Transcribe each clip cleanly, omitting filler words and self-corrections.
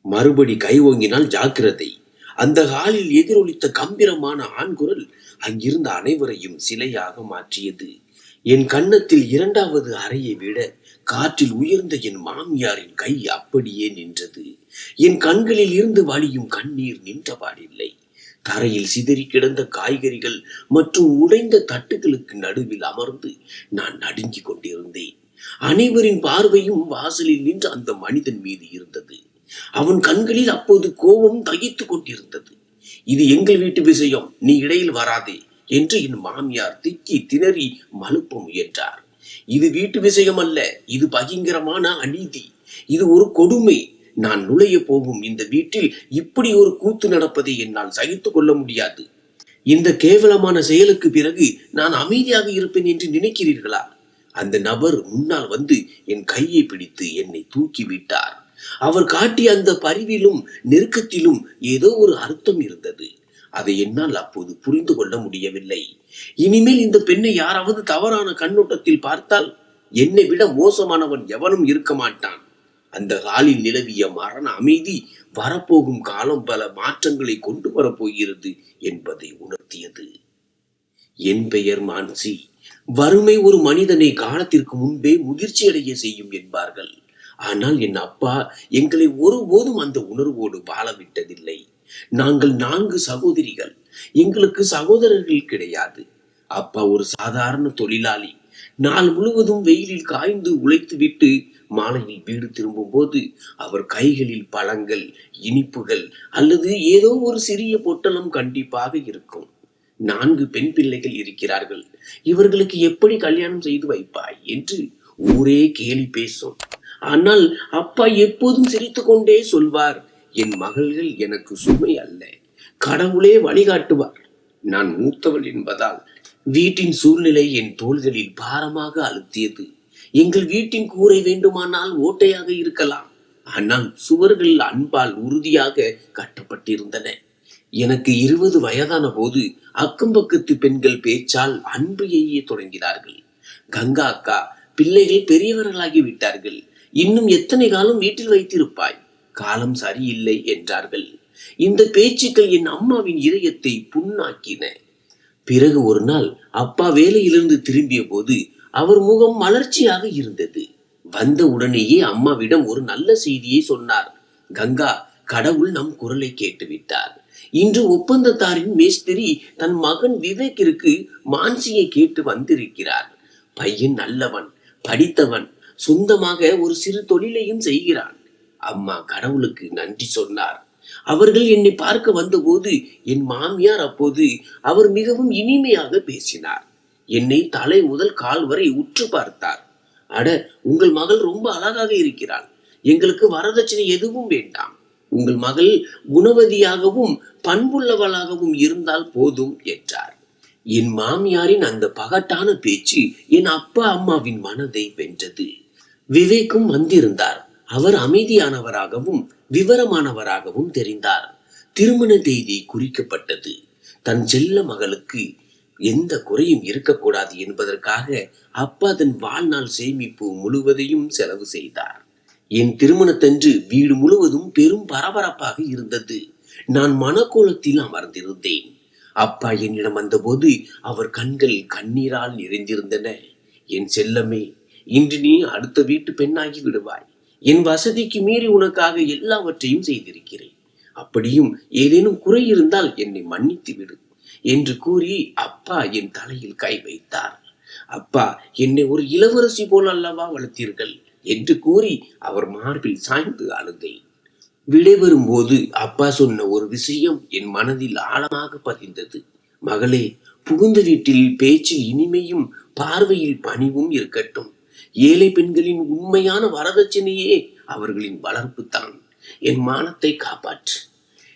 மறுபடி கை ஓங்கினால் ஜாக்கிரதை. அந்த ஹாலில் எதிரொலித்த கம்பீரமான ஆண்குரல் அங்கிருந்த அனைவரையும் சிலையாக மாற்றியது. என் கன்னத்தில் இரண்டாவது அறையை விட காற்றில் உயர்ந்த என் மாமியாரின் கை அப்படியே நின்றது. என் கண்களில் இருந்து வழியும் கண்ணீர் நின்றபாடில்லை. தரையில் சிதறி கிடந்த காய்கறிகள் மற்றும் உடைந்த தட்டுகளுக்கு நடுவில் அமர்ந்து நான் நடுங்கிக் கொண்டிருந்தேன். அனைவரின் பார்வையும் வாசலில் நின்ற அந்த மனிதன் மீது இருந்தது. அவன் கண்களில் அப்போது கோபம் தகித்துக் கொண்டிருந்தது. இது எங்கள் வீட்டு விஷயம், நீ இடையில் வராதே என்று என் மாமியார் திக்கி திணறி மழுப்ப முயன்றார். இது வீட்டு விஷயம் அல்ல, இது பயங்கரமான அநீதி, இது ஒரு கொடுமை. நான் நுழைய போகும் இந்த வீட்டில் இப்படி ஒரு கூத்து நடப்பதை என்னால் சகித்துக் கொள்ள முடியாது. இந்த கேவலமான செயலுக்கு பிறகு நான் அமைதியாக இருப்பேன் என்று நினைக்கிறீர்களா? அந்த நபர் முன்னால் வந்து என் கையை பிடித்து என்னை தூக்கி விட்டார். அவர் காட்டிய அந்த பரிவிலும் நெருக்கத்திலும் ஏதோ ஒரு அர்த்தம் இருந்தது. அதை என்னால் அப்போது புரிந்து கொள்ள முடியவில்லை. இனிமேல் இந்த பெண்ணை யாராவது தவறான கண்ணோட்டத்தில் பார்த்தால் என்னை விட மோசமானவன் எவனும் இருக்க மாட்டான். அந்த காலில் நிலவிய மரண அமைதி வரப்போகும் காலம் பல மாற்றங்களை கொண்டு வரப்போகிறது என்பதை உணர்த்தியது. என் பெயர் மான்சி. வறுமை ஒரு மனிதனை காலத்திற்கு முன்பே முதிர்ச்சி அடைய செய்யும் என்பார்கள். ஆனால் என் அப்பா எங்களை ஒருபோதும் அந்த உணர்வோடு வாழ விட்டதில்லை. நாங்கள் 4 சகோதரிகள். எங்களுக்கு சகோதரர்கள் கிடையாது. அப்பா ஒரு சாதாரண தொழிலாளி. நாள் முழுவதும் வெயிலில் காய்ந்து உழைத்து விட்டு மாலையில் வீடு திரும்பும் போது அவர் கைகளில் பழங்கள், இனிப்புகள் அல்லது ஏதோ ஒரு சிறிய பொட்டலம் கண்டிப்பாக இருக்கும். 4 பெண் பிள்ளைகள் இருக்கிறார்கள். இவர்களுக்கு எப்படி கல்யாணம் செய்து வைப்பாய் என்று ஊரே கேலி பேசும். ஆனால் அப்பா எப்போதும் சிரித்துக் கொண்டே சொல்வார், என் மகள்கள் எனக்கு சுமை அல்ல, கடவுளே வழிகாட்டுவார். நான் மூத்தவள் என்பதால் வீட்டின் சூழ்நிலை என் தோள்களில் பாரமாக அழுத்தியது. எங்கள் வீட்டின் கூரை வேண்டுமானால் ஓட்டையாக இருக்கலாம், ஆனால் சுவர்கள் அன்பால் உறுதியாக கட்டப்பட்டிருந்தன. எனக்கு 20 வயதான போது அக்கம் பக்கத்து பெண்கள் பேச்சால் அன்பு எய்ய தொடங்கினார்கள். கங்கா அக்கா, பிள்ளைகள் பெரியவர்களாகி விட்டார்கள், இன்னும் எத்தனை காலம் வீட்டில் வைத்திருப்பாய், காலம் சரியில்லை என்றார்கள். இந்த பேச்சுக்கள் என் அம்மாவின் இதயத்தை புண்ணாக்கின. பிறகு ஒரு நாள் அப்பா வேலையிலிருந்து திரும்பிய போது அவர் முகம் மலர்ச்சியாக இருந்தது. வந்த உடனேயே அம்மாவிடம் ஒரு நல்ல செய்தியை சொன்னார். கங்கா, கடவுள் நம் குரலை கேட்டு விட்டார். இன்று ஒப்பந்தத்தாரின் மேஸ்திரி தன் மகன் விவேக்கிற்கு மான்சியை கேட்டு வந்திருக்கிறார். பையன் நல்லவன், படித்தவன், சொந்தமாக ஒரு சிறு தொழிலையும் செய்கிறான். அம்மா கடவுளுக்கு நன்றி சொன்னார். அவர்கள் என்னை பார்க்க வந்தபோது என் மாமியார் அப்போது அவர் மிகவும் இனிமையாக பேசினார். என்னை தலை முதல் கால் வரை உற்று பார்த்தார். அட, உங்கள் மகள் ரொம்ப அழகாக இருக்கிறாள், எங்களுக்கு வரதட்சணை எதுவும் வேண்டாம், உங்கள் மகள் குணவதியாகவும் பண்புள்ளவளாகவும் இருந்தால் போதும் என்றார். என் மாமியாரின் அந்த பகட்டான பேச்சு என் அப்பா அம்மாவின் மனதை வென்றது. விவேக்கும் வந்திருந்தார். அவர் அமைதியானவராகவும் விவரமானவராகவும் தெரிந்தார். திருமண தேதி குறிக்கப்பட்டது. தன் செல்ல மகளுக்கு எந்த குறையும் இருக்கக்கூடாது என்பதற்காக அப்பா தன் வாழ்நாள் சேமிப்பு முழுவதையும் செலவு செய்தார். என் திருமணத்தன்று வீடு முழுவதும் பெரும் பரபரப்பாக இருந்தது. நான் மனக்கோலத்தில் அமர்ந்திருந்தேன். அப்பா என்னிடம் வந்தபோது அவர் கண்கள் கண்ணீரால் நிறைந்திருந்தன. என் செல்லமே, இன்று நீ அடுத்த வீட்டு பெண்ணாகி விடுவாய். என் வசதிக்கு மீறி உனக்காக எல்லாவற்றையும் செய்திருக்கிறேன். அப்படியும் ஏதேனும் குறை இருந்தால் என்னை மன்னித்து விடு என்று கூறி அப்பா என் தலையில் கை வைத்தார். அப்பா, என்னை ஒரு இளவரசி போல் அல்லவா வளர்த்தீர்கள் என்று கூறி அவர் மார்பில் சாய்ந்து அழுதேன். விடைபெறும் போது அப்பா சொன்ன ஒரு விஷயம் என் மனதில் ஆழமாக பதிந்தது. மகளே, புகுந்த வீட்டில் பேச்சில் இனிமையும் பார்வையில் பணிவும் இருக்கட்டும். ஏழை பெண்களின் உண்மையான வரதட்சணையே அவர்களின் வளர்ப்பு தான். என் மானத்தை காப்பாற்று.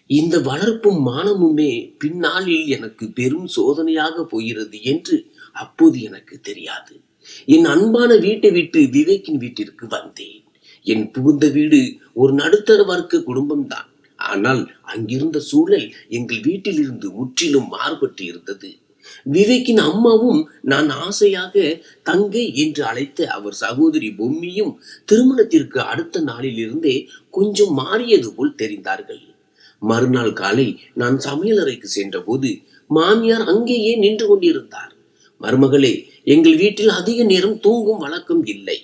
இந்த வளர்ப்பும் மானமுமே பின்னாளில் எனக்கு பெரும் சோதனையாக போகிறது என்று அப்போது எனக்கு தெரியாது. என் அன்பான வீட்டை விட்டு விவேக்கின் வீட்டிற்கு வந்தேன். என் புகுந்த வீடு ஒரு நடுத்தர வர்க்க குடும்பம்தான். ஆனால் அங்கிருந்த சூழல் எங்கள் வீட்டில் இருந்து முற்றிலும் மாறுபட்டு இருந்தது. விவேக்கின் அம்மாவும் நான் ஆசையாக தங்கை என்று அழைத்த அவர் சகோதரி பொம்மியும் திருமணத்திற்கு அடுத்த நாளில் இருந்தே கொஞ்சம் மாறியது போல் தெரிந்தார்கள். மறுநாள் காலை நான் சமையலறைக்கு சென்றபோது மாமியார் அங்கேயே நின்று கொண்டிருந்தார். மருமகளே, எங்கள் வீட்டில் அதிக நேரம் தூங்கும் வழக்கம் இல்லை.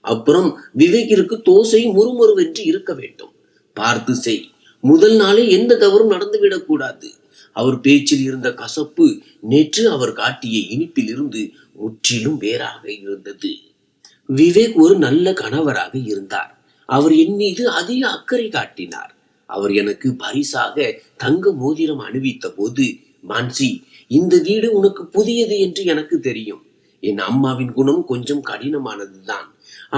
அப்புறம் விவேக்கிற்கு தோசை முறுமுறுவென்று இருக்க வேண்டும். பார்த்து செய். முதல் நாளே எந்த தவறும் நடந்துவிடக் கூடாது. அவர் பேச்சில் இருந்த கசப்பு நேற்று அவர் காட்டிய இனிப்பில் இருந்து முற்றிலும் வேறாக இருந்தது. விவேக் ஒரு நல்ல கணவராக இருந்தார். அவர் என் மீது அதிக அக்கறை காட்டினார். அவர் எனக்கு பரிசாக தங்க மோதிரம் அணிவித்த போது, மான்சி, இந்த வீடு உனக்கு புதியது என்று எனக்கு தெரியும். என் அம்மாவின் குணம் கொஞ்சம் கடினமானதுதான்.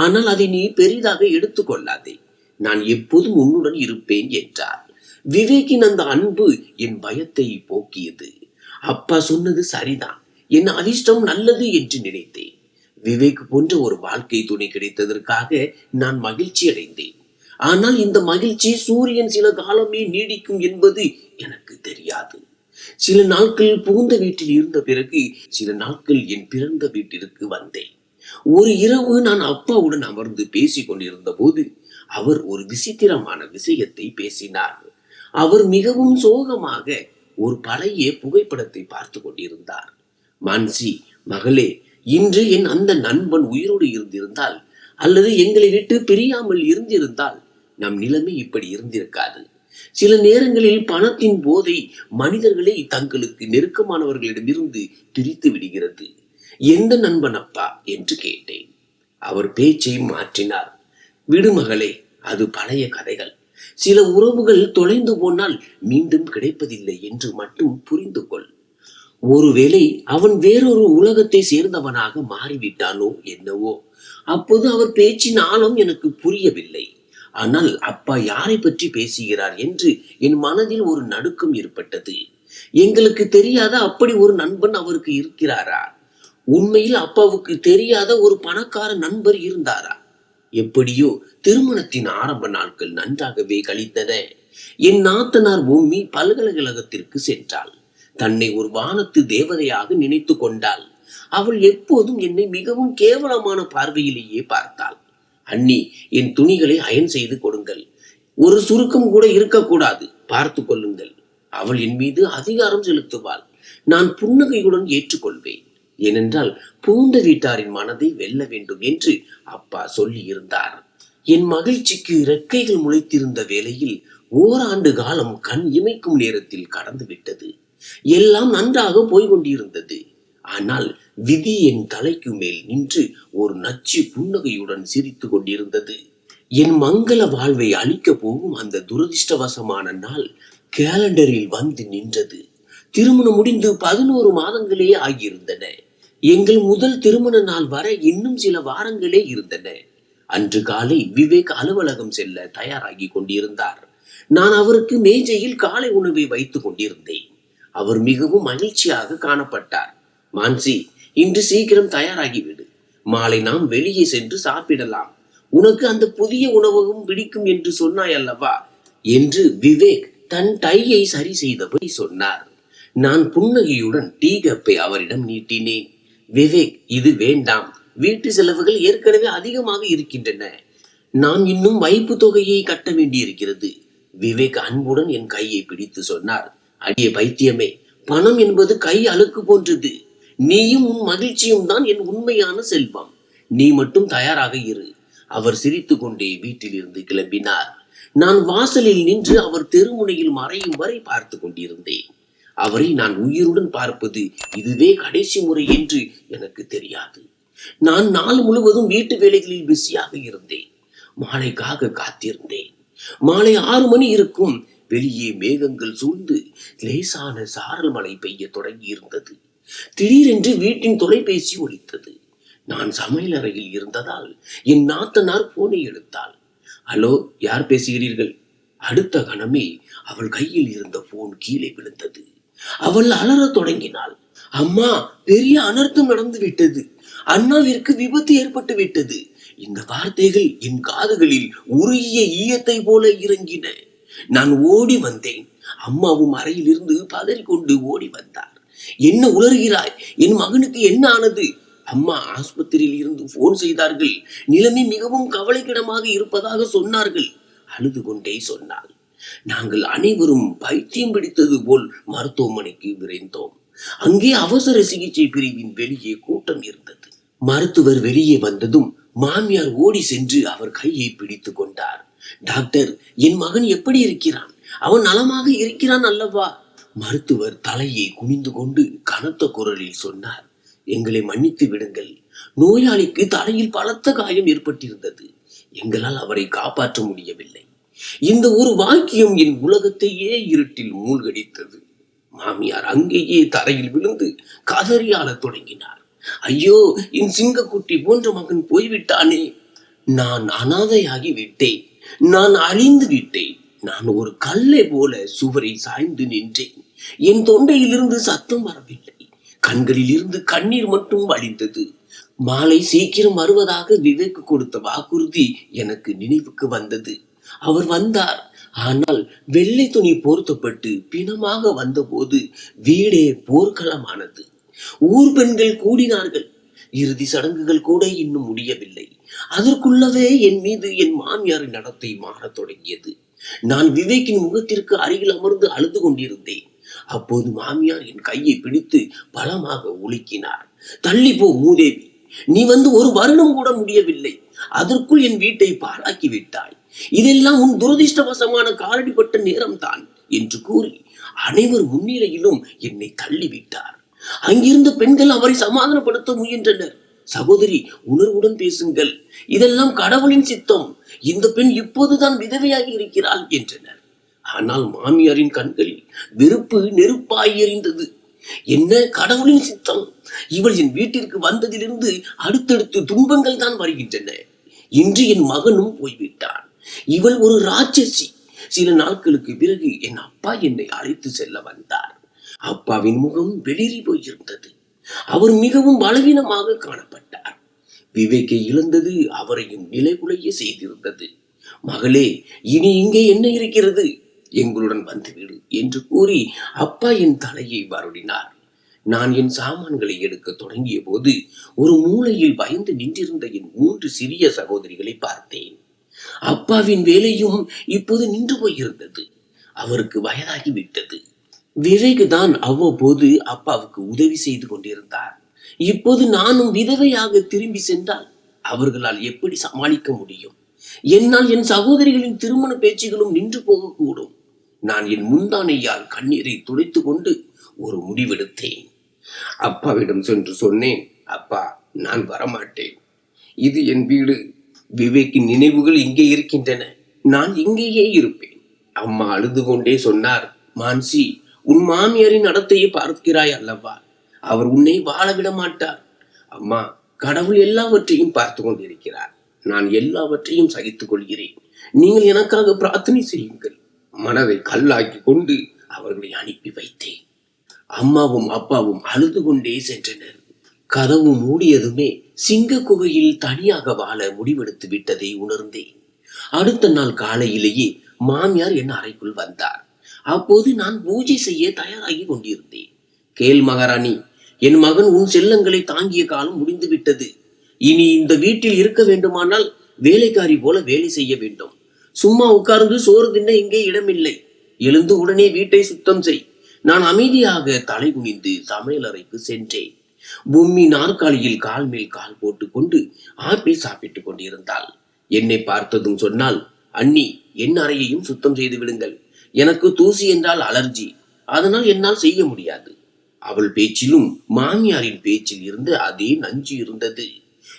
ஆனால் அதை நீ பெரிதாக எடுத்துக்கொள்ளாதே. நான் எப்போதும் உன்னுடன் இருப்பேன் என்றார். விவேக்கின் அந்த அன்பு என் பயத்தை போக்கியது. அப்பா சொன்னது சரிதான். என் அதிர்ஷ்டம் நல்லது என்று நினைத்தேன். விவேக் போன்ற ஒரு வாழ்க்கை துணை கிடைத்ததற்காக நான் மகிழ்ச்சி அடைந்தேன். ஆனால் இந்த மகிழ்ச்சி சூரியன் சில காலமே நீடிக்கும் என்பது எனக்கு தெரியாது. சில நாட்கள் புகுந்த வீட்டில் இருந்த பிறகு சில நாட்கள் என் பிறந்த வீட்டிற்கு வந்தேன். ஒரு இரவு நான் அப்பாவுடன் அமர்ந்து பேசிக் கொண்டிருந்த போது அவர் ஒரு விசித்திரமான விஷயத்தை பேசினார். அவர் மிகவும் சோகமாக ஒரு பழைய புகைப்படத்தை பார்த்து கொண்டிருந்தார். மான்சி, மகளே, இன்று என் அந்த நண்பன் உயிரோடு இருந்திருந்தால் அல்லது எங்களை விட்டு பிரியாமல் இருந்திருந்தால் நம் நிலைமை இப்படி இருந்திருக்காது. சில நேரங்களில் பணத்தின் போதை மனிதர்களை தங்களுக்கு நெருக்கமானவர்களிடமிருந்து பிரித்து விடுகிறது. எந்த நண்பன் அப்பா என்று கேட்டேன். அவர் பேச்சை மாற்றினார். விடுமகளே, அது பழைய கதைகள். சில உறவுகள் தொலைந்து போனால் மீண்டும் கிடைப்பதில்லை என்று மட்டும் புரிந்து கொள். ஒருவேளை அவன் வேறொரு உலகத்தை சேர்ந்தவனாக மாறிவிட்டானோ என்னவோ. அப்போது அவர் பேச்சின் ஆழம் எனக்கு புரியவில்லை. ஆனால் அப்பா யாரை பற்றி பேசுகிறார் என்று என் மனதில் ஒரு நடுக்கம் ஏற்பட்டது. எங்களுக்கு தெரியாத அப்படி ஒரு நண்பன் அவருக்கு இருக்கிறாரா? உண்மையில் அப்பாவுக்கு தெரியாத ஒரு பணக்கார நண்பர் இருந்தாரா? எப்படியோ திருமணத்தின் ஆரம்ப நாட்கள் நன்றாகவே கழித்தன. என் நாத்தனார் பூமி பல்கலைக்கழகத்திற்கு சென்றாள். தன்னை ஒரு வானத்து தேவதையாக நினைத்து கொண்டாள். அவள் எப்போதும் என்னை மிகவும் கேவலமான பார்வையிலேயே பார்த்தாள். அண்ணி, என் துணிகளை அயன் செய்து கொடுங்கள். ஒரு சுருக்கம் கூட இருக்கக்கூடாது, பார்த்து கொள்ளுங்கள். அவள் என் மீது அதிகாரம் செலுத்துவாள். நான் புன்னகையுடன் ஏற்றுக்கொள்வேன். ஏனென்றால் பூந்த வீட்டாரின் மனதை வெல்ல வேண்டும் என்று அப்பா சொல்லி இருந்தார். என் மகிழ்ச்சிக்கு இறக்கைகள் முளைத்திருந்த வேளையில் ஓராண்டு காலம் கண் இமைக்கும் நேரத்தில் கடந்து விட்டது. எல்லாம் நன்றாக போய்கொண்டிருந்தது. ஆனால் விதி என் தலைக்கு மேல் நின்று ஒரு நச்சு புன்னகையுடன் சிரித்து கொண்டிருந்தது. என் மங்கள வாழ்வை அழிக்க போகும் அந்த துரதிர்ஷ்டவசமான நாள் கேலண்டரில் வந்து நின்றது. திருமணம் முடிந்து 11 மாதங்களே ஆகியிருந்தன. எங்கள் முதல் திருமண நாள் வர இன்னும் சில வாரங்களே இருந்தன. அன்று காலை விவேக் அலுவலகம் செல்ல தயாராகி கொண்டிருந்தார். நான் அவருக்கு மேஜையில் காலை உணவை வைத்துக் கொண்டிருந்தேன். அவர் மிகவும் மகிழ்ச்சியாக காணப்பட்டார். மான்சி, இன்று சீக்கிரம் தயாராகிவிடு. மாலை நாம் வெளியே சென்று சாப்பிடலாம். உனக்கு அந்த புதிய உணவகம் பிடிக்கும் என்று சொன்னாய் அல்லவா என்று விவேக் தன் டையை சரி செய்தபடி சொன்னார். நான் புன்னகையுடன் டீ கப்பை அவரிடம் நீட்டினேன். விவேக், இது வேண்டாம். வீட்டு செலவுகள் ஏற்கனவே அதிகமாக இருக்கின்றன. நான் இன்னும் வைப்பு தொகையை கட்ட வேண்டியிருக்கிறது. விவேக் அன்புடன் என் கையை பிடித்து சொன்னார். அடிய பைத்தியமே, பணம் என்பது கை அழுக்கு போன்றது. நீயும் உன் மகிழ்ச்சியும் தான் என் உண்மையான செல்வம். நீ மட்டும் தயாராக இரு. அவர் சிரித்து கொண்டே வீட்டில் இருந்து கிளம்பினார். நான் வாசலில் நின்று அவர் தெருமுனையில் மறையும் வரை பார்த்து கொண்டிருந்தேன். அவரை நான் உயிருடன் பார்ப்பது இதுவே கடைசி முறை என்று எனக்கு தெரியாது. நான் நாள் முழுவதும் வீட்டு வேலைகளில் பிஸியாக இருந்தேன். மாலைக்காக காத்திருந்தேன். மாலை 6 மணி இருக்கும். வெளியே மேகங்கள் சூழ்ந்து லேசான சாரல் மழை பெய்ய தொடங்கி இருந்தது. திடீரென்று வீட்டின் தொலைபேசி ஒலித்தது. நான் சமையலறையில் இருந்ததால் என் நாத்தனார் போனை எடுத்தாள். ஹலோ, யார் பேசுகிறீர்கள்? அடுத்த கணமே அவள் கையில் இருந்த போன் கீழே விழுந்தது. அவள் அலறத் தொடங்கினாள். அம்மா, பெரிய அனர்த்தம் நடந்து விட்டது. அண்ணாவிற்கு விபத்து ஏற்பட்டு விட்டது. இந்த வார்த்தைகள் என் காதுகளில் உருகிய ஈயத்தை போல இறங்கின. நான் ஓடி வந்தேன். அம்மாவும் அறையிலிருந்து பதறிக்கொண்டு ஓடி வந்தார். என்ன உளறுகிறாய்? என் மகனுக்கு என்ன ஆனது? அம்மா ஆஸ்பத்திரியில் இருந்து போன் செய்தார்கள். நிலைமை மிகவும் கவலைக்கிடமாக இருப்பதாக சொன்னார்கள். அழுது கொண்டே சொன்னாள். நாங்கள் அனைவரும் பைத்தியம் பிடித்தது போல் மருத்துவமனைக்கு விரைந்தோம். அங்கே அவசர சிகிச்சை பிரிவின் வெளியே கூட்டம் இருந்தது. மருத்துவர் வெளியே வந்ததும் மாமியார் ஓடி சென்று அவர் கையை பிடித்து கொண்டார். டாக்டர், என் மகன் எப்படி இருக்கிறான்? அவன் நலமாக இருக்கிறான் அல்லவா? மருத்துவர் தலையை குனிந்து கொண்டு கனத்த குரலில் சொன்னார். எங்களை மன்னித்து விடுங்கள். நோயாளிக்கு தலையில் பலத்த காயம் ஏற்பட்டிருந்தது. எங்களால் அவரை காப்பாற்ற முடியவில்லை. இந்த ஒரு வாக்கியம் என் உலகத்தையே இருட்டில் மூழ்கடித்தது. மாமியார் அங்கேயே தரையில் விழுந்து கதறியாள தொடங்கினார். ஐயோ, என் சிங்கக்குட்டி போன்ற மகன் போய்விட்டானே. நான் அனாதையாகி விட்டேன். நான் அழிந்து விட்டேன். நான் ஒரு கல்லை போல சுவரை சாய்ந்து நின்றேன். என் தொண்டையிலிருந்து சத்தம் வரவில்லை. கண்களில் இருந்து கண்ணீர் மட்டும் வழிந்தது. மாலை சீக்கிரம் வருவதாக விவேக் கொடுத்த வாக்குறுதி எனக்கு நினைவுக்கு வந்தது. அவர் வந்தார். ஆனால் வெள்ளை துணி போர்த்தப்பட்டு பிணமாக வந்தபோது வீடே போர்க்களமானது. ஊர் பெண்கள் கூடினார்கள். இறுதி சடங்குகள் கூட இன்னும் முடியவில்லை. அதற்குள்ளவே என் மீது என் மாமியாரின் நடத்தை மாறத் தொடங்கியது. நான் விவேக்கின் முகத்திற்கு அருகில் அமர்ந்து அழுது கொண்டிருந்தேன். அப்போது மாமியார் என் கையை பிடித்து பலமாக உலுக்கினார். தள்ளி போ மூதேவி, நீ வந்து ஒரு வருடம் கூட முடியவில்லை. அதற்குள் என் வீட்டை பாழாக்கி விட்டாய். இதெல்லாம் உன் துரதிருஷ்டவசமான காலடிப்பட்ட நேரம்தான் என்று கூறி அனைவர் முன்னிலையிலும் என்னை தள்ளிவிட்டார். அங்கிருந்த பெண்கள் அவரை சமாதானப்படுத்த முயன்றனர். சகோதரி, உணர்வுடன் பேசுங்கள். இதெல்லாம் கடவுளின் சித்தம். இந்த பெண் இப்போதுதான் விதவையாகி இருக்கிறாள் என்றனர். ஆனால் மாமியாரின் கண்களில் வெறுப்பு நெருப்பாய் எறிந்தது. என்ன கடவுளின் சித்தம்? இவள் என் வீட்டிற்கு வந்ததிலிருந்து அடுத்தடுத்து துன்பங்கள் தான் வருகின்றன. இன்று என் மகனும் போய்விட்டான். இவள் ஒரு ராட்சசி. சில நாட்களுக்கு பிறகு என் அப்பா என்னை அழைத்து செல்ல வந்தார். அப்பாவின் முகம் வெளிரி போயிருந்தது. அவர் மிகவும் பலவீனமாக காணப்பட்டார். விவேக்கை இழந்தது அவரையும் நிலைகுலைய செய்திருந்தது. மகளே, இனி இங்கே என்ன இருக்கிறது? எங்களுடன் வந்துவிடு என்று கூறி அப்பா என் தலையை வருடினார். நான் என் சாமான்களை எடுக்க தொடங்கிய போது ஒரு மூலையில் பயந்து நின்றிருந்த என் 3 சிறிய சகோதரிகளை பார்த்தேன். அப்பாவின் வேலையும் இப்போது நின்று போயிருந்தது. அவருக்கு வயதாகி விட்டது. விவேக் தான் அவ்வப்போது அப்பாவுக்கு உதவி செய்து கொண்டிருந்தார். இப்போது நானும் விதவையாக திரும்பி சென்றால் அவர்களால் எப்படி சமாளிக்க முடியும்? என்னால் என் சகோதரிகளின் திருமண பேச்சுகளும் நின்று போகக்கூடும். நான் என் முந்தானையால் கண்ணீரை துடைத்து கொண்டு ஒரு முடிவெடுத்தேன். அப்பாவிடம் சென்று சொன்னேன். அப்பா, நான் வரமாட்டேன். இது என் வீடு. விவேக்கின் நினைவுகள் இங்கே இருக்கின்றன. நான் இங்கேயே இருப்பேன். அம்மா அழுது கொண்டே சொன்னார். மான்சி, உன் மாமியாரின் நடத்தையை பார்க்கிறாய் அல்லவா? அவர் உன்னை வாழ விட மாட்டார். அம்மா, கடவுள் எல்லாவற்றையும் பார்த்து கொண்டிருக்கிறார். நான் எல்லாவற்றையும் சகித்துக் கொள்கிறேன். நீங்கள் எனக்காக பிரார்த்தனை செய்யுங்கள். மனதை கல்லாக்கி கொண்டு அவர்களை அனுப்பி வைத்தேன். அம்மாவும் அப்பாவும் அழுது கொண்டே சென்றனர். கதவு மூடியதுமே சிங்க குகையில் தனியாக வாழ முடிவெடுத்து விட்டதை உணர்ந்தேன். அடுத்த நாள் காலையிலேயே மாமியார் என் அறைக்குள் வந்தார். அப்போது நான் பூஜை செய்ய தயாராகி கொண்டிருந்தேன். கேள் மகாராணி, என் மகன் உன் செல்லங்களை தாங்கிய காலம் முடிந்து விட்டது. இனி இந்த வீட்டில் இருக்க வேண்டுமானால் வேலைக்காரி போல வேலை செய்ய வேண்டும். சும்மா உட்கார்ந்து சோறு தின்ன இங்கே இடமில்லை. எழுந்து உடனே வீட்டை சுத்தம் செய். நான் அமைதியாக தலை குனிந்து சமையலறைக்கு சென்றேன். பூமி நாற்காலியில் கால் மேல் கால் போட்டுக் கொண்டு ஆப்பிள் சாப்பிட்டுக் கொண்டிருந்தாள். என்னை பார்த்ததும் சொன்னால், அண்ணி, என் அறையையும் சுத்தம் செய்து விடுங்கள். எனக்கு தூசி என்றால் அலர்ஜி. அதனால் என்னால் செய்ய முடியாது. அவள் பேச்சிலும் மாமியாரின் பேச்சில் இருந்து அதே நஞ்சு இருந்தது.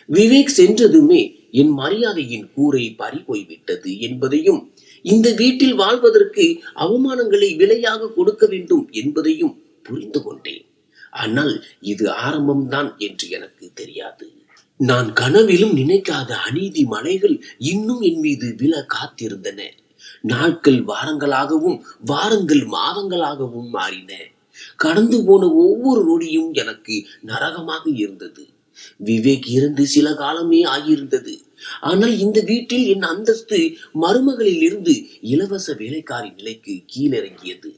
விவேக் சென்றதுமே என் மரியாதையின் கூரை பறி போய்விட்டது என்பதையும், இந்த வீட்டில் வாழ்வதற்கு அவமானங்களை விலையாக கொடுக்க வேண்டும் என்பதையும் புரிந்து கொண்டேன். ஆனால் இது ஆரம்பம்தான் என்று எனக்கு தெரியாது. நான் கனவிலும் நினைக்காத அநீதி மலைகள் இன்னும் என் மீது விழ காத்திருந்தன. நாட்கள் வாரங்களாகவும் வாரங்கள் மாதங்களாகவும் மாறின. கடந்து போன ஒவ்வொரு நொடியும் எனக்கு நரகமாக இருந்தது. விவேக் இருந்து சில காலமே ஆகியிருந்தது. ஆனால் இந்த வீட்டில் என் அந்தஸ்து மருமகளில் இருந்து இலவச வேலைக்காரி நிலைக்கு கீழிறங்கியது.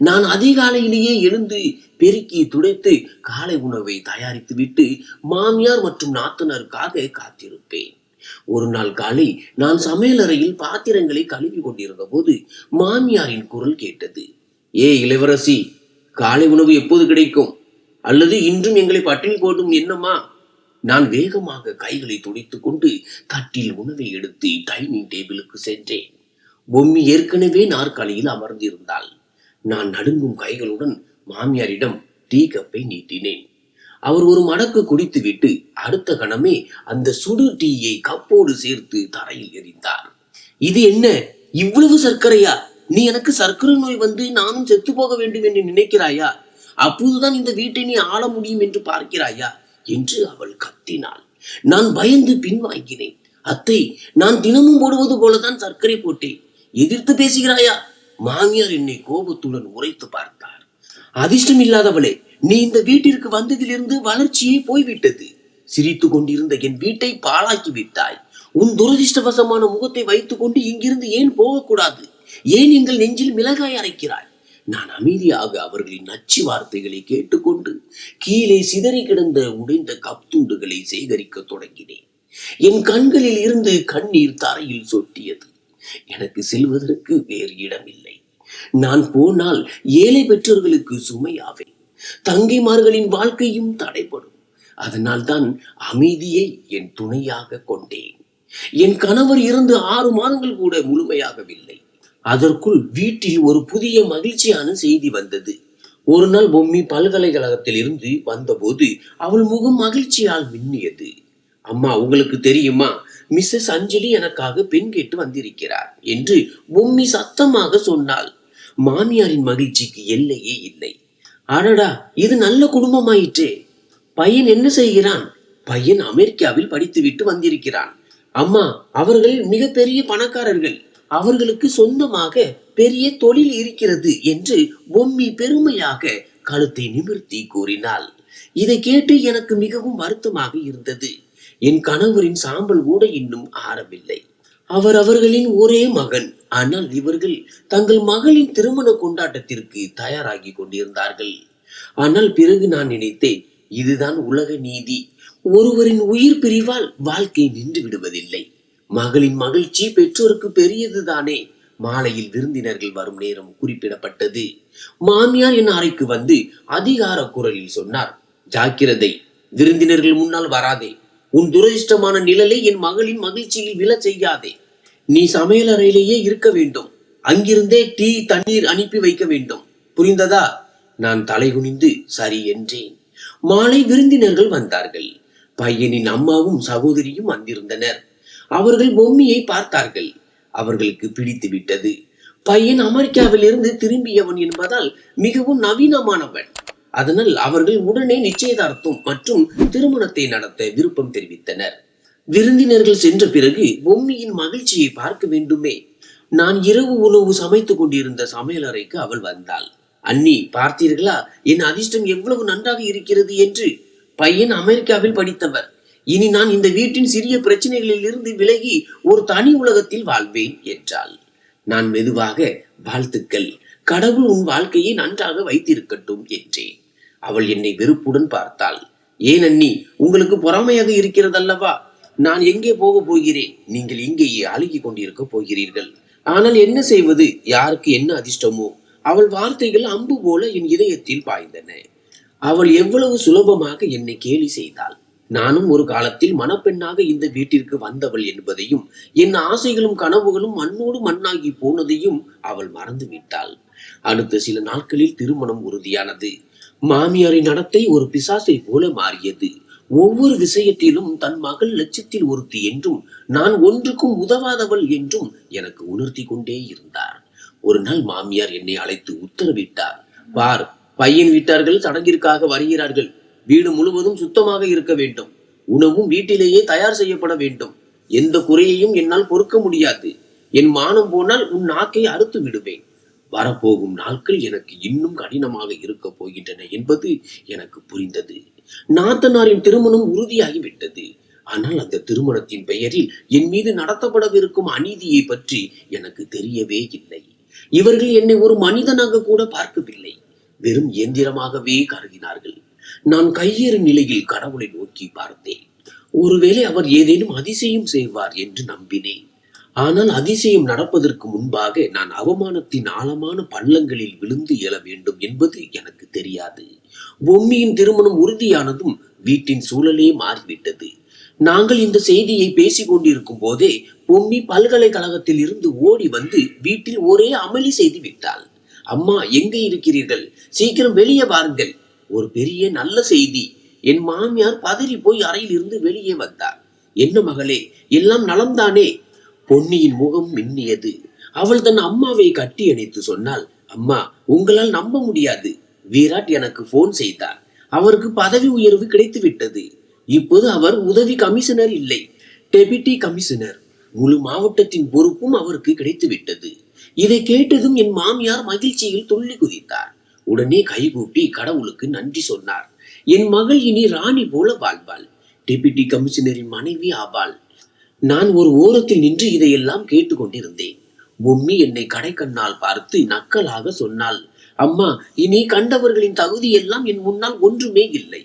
நான் அதிகாலையிலேயே எழுந்து பெருக்கி துடைத்து காலை உணவை தயாரித்து விட்டு மாமியார் மற்றும் நாத்தனருக்காக காத்திருப்பேன். ஒரு நாள் காலை நான் சமையலறையில் பாத்திரங்களை கழுவி கொண்டிருந்த போது மாமியாரின் குரல் கேட்டது. ஏ இளவரசி, காலை உணவு எப்போது கிடைக்கும்? அல்லது இன்றும் எங்களை பட்டினி போடும் என்னம்மா? நான் வேகமாக கைகளை துடைத்துக் கொண்டு தட்டில் உணவை எடுத்து டைனிங் டேபிளுக்கு சென்றேன். பொம்மி ஏற்கனவே நாற்காலியில் அமர்ந்திருந்தாள். நான் நடுங்கும் கைகளுடன் மாமியாரிடம் டீ கப்பை நீட்டினேன். அவர் ஒரு மடக்கு குடித்துவிட்டு அடுத்த கணமே அந்த சுடு டீயை கப்போடு சேர்த்து தரையில் எறிந்தார். இது என்ன, இவ்வளவு சர்க்கரையா? நீ எனக்கு சர்க்கரை நோய் வந்து நானும் செத்து போக வேண்டும் என்று நினைக்கிறாயா? அப்போதுதான் இந்த வீட்டை நீ ஆள முடியும் என்று பார்க்கிறாயா என்று அவள் கத்தினாள். நான் பயந்து பின்வாங்கினேன். அத்தை, நான் தினமும் போடுவது போலதான் சர்க்கரை போட்டேன். எதிர்த்து பேசுகிறாயா? மாமியார் என்னை கோபத்துடன் உரைத்து பார்த்தார். அதிர்ஷ்டம் இல்லாதவளே, நீ இந்த வீட்டிற்கு வந்ததிலிருந்து வளர்ச்சியே போய்விட்டது. சிரித்து கொண்டிருந்த என் வீட்டை பாழாக்கி விட்டாய். உன் துரதிருஷ்டவசமான முகத்தை வைத்துக் கொண்டு இங்கிருந்து ஏன் போகக்கூடாது? ஏன் எங்கள் நெஞ்சில் மிளகாய் அரைக்கிறாய்? நான் அமைதியாக அவர்களின் நச்சு வார்த்தைகளை கேட்டுக்கொண்டு கீழே சிதறி கிடந்த உடைந்த கப் துண்டுகளை சேகரிக்க தொடங்கினேன். என் கண்களில் இருந்து கண்ணீர் தரையில் சொட்டியது. எனக்கு செல்வதற்கு வேறு இடமில்லை. நான் போனால் ஏழை பெற்றோர்களுக்கு சுமையாவேன். தங்கைமார்களின் வாழ்க்கையும் தடைப்படும். அதனால் தான் அமைதியை என் துணையாக கொண்டேன். என் கணவர் இருந்து 6 மாதங்கள் கூட முழுமையாகவில்லை. அதற்குள் வீட்டில் ஒரு புதிய மகிழ்ச்சியான செய்தி வந்தது. ஒரு நாள் பொம்மி பல்கலைக்கழகத்தில் இருந்து வந்தபோது அவள் முகம் மகிழ்ச்சியால் மின்னியது. அம்மா, உங்களுக்கு தெரியுமா, மிஸ்ஸஸ் அஞ்சலி எனக்காக பெண் கேட்டு வந்திருக்கிறார் என்று பொம்மி சத்தமாக சொன்னாள். மாமியாரின் மகிழ்ச்சிக்கு எல்லையே இல்லை. அடடா, இது நல்ல குடும்பமாயிற்றே. பையன் என்ன செய்கிறான்? பையன் அமெரிக்காவில் படித்துவிட்டு வந்திருக்கிறான். அம்மா, அவர்கள் மிகப்பெரிய பணக்காரர்கள். அவர்களுக்கு சொந்தமாக பெரிய தொழில் இருக்கிறது என்று பொம்மி பெருமையாக கழுத்தை நிமிர்த்தி கூறினாள். இதை கேட்டு எனக்கு மிகவும் வருத்தமாக இருந்தது. என் கணவரின் சாம்பல் கூட இன்னும் ஆறவில்லை. அவர் அவர்களின் ஒரே மகன். ஆனால் இவர்கள் தங்கள் மகளின் திருமண கொண்டாட்டத்திற்கு தயாராகி கொண்டிருந்தார்கள். ஆனால் பிறகு நான் நினைத்தேன், இதுதான் உலக நீதி. ஒருவரின் உயிர் பிரிவால் வாழ்க்கை நின்று விடுவதில்லை. மகளின் மகிழ்ச்சி பெற்றோருக்கு பெரியதுதானே. மாலையில் விருந்தினர்கள் வரும் நேரம் குறிப்பிடப்பட்டது. மாமியார் என் அறைக்கு வந்து அதிகார குரலில் சொன்னார். ஜாக்கிரதை, விருந்தினர்கள் முன்னால் வராதே. உன் துரதிர்ஷ்டமான நிழலை என் மகளின் மகிழ்ச்சியில் விழ செய்யாதே. நீ சமையல் அறையிலேயே இருக்க வேண்டும். அங்கிருந்தே டீ தண்ணீர் அனுப்பி வைக்க வேண்டும். புரிந்ததா? நான் தலைகுனிந்து சரி என்றேன். மாலை விருந்தினர்கள் வந்தார்கள். பையனின் அம்மாவும் சகோதரியும் வந்திருந்தனர். அவர்கள் பொம்மியை பார்த்தார்கள். அவர்களுக்கு பிடித்து விட்டது. பையன் அமெரிக்காவில் இருந்து திரும்பியவன் என்பதால் மிகவும் நவீனமானவன். அதனால் அவர்கள் உடனே நிச்சயதார்த்தம் மற்றும் திருமணத்தை நடத்த விருப்பம் தெரிவித்தனர். விருந்தினர்கள் சென்ற பிறகு பொம்மியின் மகிழ்ச்சியை பார்க்க வேண்டுமே. நான் இரவு உணவு சமைத்துக் கொண்டிருந்த சமையலறைக்கு அவள் வந்தாள். அண்ணி, பார்த்தீர்களா என் அதிர்ஷ்டம் எவ்வளவு நன்றாக இருக்கிறது என்று? பையன் அமெரிக்காவில் படித்தவர். இனி நான் இந்த வீட்டின் சிறிய பிரச்சனைகளில் இருந்து விலகி ஒரு தனி உலகத்தில் வாழ்வேன் என்றாள். நான் மெதுவாக, வாழ்த்துக்கள், கடவுள் உன் வாழ்க்கையை நன்றாக வைத்திருக்கட்டும் என்றேன். அவள் என்னை வெறுப்புடன் பார்த்தாள். ஏன் அண்ணி, உங்களுக்கு பொறாமையாக இருக்கிறதல்லவா? நான் எங்கே போக போகிறேன்? நீங்கள் இங்கேயே அழுகி கொண்டிருக்க போகிறீர்கள். ஆனால் என்ன செய்வது? யாருக்கு என்ன அதிர்ஷ்டமோ? அவள் வார்த்தைகள் அம்பு போல என் இதயத்தில் பாய்ந்தன. அவள் எவ்வளவு சுலபமாக என்னை கேலி செய்தாள். நானும் ஒரு காலத்தில் மணப்பெண்ணாக இந்த வீட்டிற்கு வந்தவள் என்பதையும் என் ஆசைகளும் கனவுகளும் மண்ணோடு மண்ணாகி போனதையும் அவள் மறந்து விட்டாள். அடுத்த சில நாட்களில் திருமணம் உறுதியானது. மாமியாரின் நடத்தை ஒரு பிசாசை போல மாறியது. ஒவ்வொரு விஷயத்திலும் தன் மகள் லட்சத்தில் ஒருத்தி என்றும் நான் ஒன்றுக்கும் உதவாதவள் என்றும் எனக்கு உணர்த்தி கொண்டே இருந்தார். ஒரு நாள் மாமியார் என்னை அழைத்து உத்தரவிட்டார். பார், பையன் வீட்டார்கள் சடங்கிற்காக வருகிறார்கள். வீடு முழுவதும் சுத்தமாக இருக்க வேண்டும். உணவும் வீட்டிலேயே தயார் செய்யப்பட வேண்டும். எந்த குறையையும் என்னால் பொறுக்க முடியாது. என் மானம் போனால் உன் நாக்கை அறுத்து விடுவேன். வரப்போகும் நாட்கள் எனக்கு இன்னும் கடினமாக இருக்க போகின்றன என்பது எனக்கு புரிந்தது. நாத்தனாரின் திருமணம் உறுதியாகிவிட்டது. ஆனால் அந்த திருமணத்தின் பெயரில் என் மீது நடத்தப்படவிருக்கும் அநீதியை பற்றி எனக்கு தெரியவே இல்லை. இவர்கள் என்னை ஒரு மனிதனாக கூட பார்க்கவில்லை, வெறும் இயந்திரமாகவே கருதினார்கள். நான் கையேறு நிலையில் கடவுளை நோக்கி பார்த்தேன். ஒருவேளை அவர் ஏதேனும் அதிசயம் செய்வார் என்று நம்பினேன். ஆனால் அதிசயம் நடப்பதற்கு முன்பாக நான் அவமானத்தின் ஆழமான பள்ளங்களில் விழுந்து எழ வேண்டும் என்பது எனக்கு தெரியாது. பொம்மியின் திருமணம் உறுதியானதும் வீட்டின் சூழலே மாறிவிட்டது. நாங்கள் இந்த செய்தியை பேசிக் கொண்டிருக்கும் போதே பொம்மி பல்கலைக்கழகத்தில் இருந்து ஓடி வந்து வீட்டில் ஒரே அமளி செய்து விட்டாள். அம்மா, எங்கே இருக்கிறீர்கள்? சீக்கிரம் வெளியே வாருங்கள், ஒரு பெரிய நல்ல செய்தி. என் மாமியார் பதறி போய் அறையில் இருந்து வெளியே வந்தார். என்ன மகளே, எல்லாம் நலம்தானே? பொன்னியின் முகம் மின்னியது. அவள் தன் அம்மாவை கட்டி அணைத்து சொன்னாள், அம்மா, உங்களால் நம்ப முடியாது. விராட் எனக்கு போன் செய்தார். அவருக்கு பதவி உயர்வு கிடைத்து விட்டது. இப்போது அவர் உதவி கமிஷனர் இல்லை, டெபியூட்டி கமிஷனர். முழு மாவட்டத்தின் பொறுப்பும் அவருக்கு கிடைத்து விட்டது. இதை கேட்டதும் என் மாமியார் மகிழ்ச்சியில் துள்ளி குதித்தார். உடனே கைகூப்பி கடவுளுக்கு நன்றி சொன்னார். என் மகள் இனி ராணி போல வாழ்வாள். டெபியூட்டி கமிஷனரின் மனைவி ஆவாள். நான் ஒரு ஓரத்தில் நின்று இதையெல்லாம் கேட்டுக்கொண்டிருந்தேன். பொம்மி என்னை கடைக்கண்ணால் பார்த்து நக்கலாக சொன்னாள், அம்மா, இனி கண்டவர்களின் தகுதி எல்லாம் என் முன்னால் ஒன்றுமே இல்லை.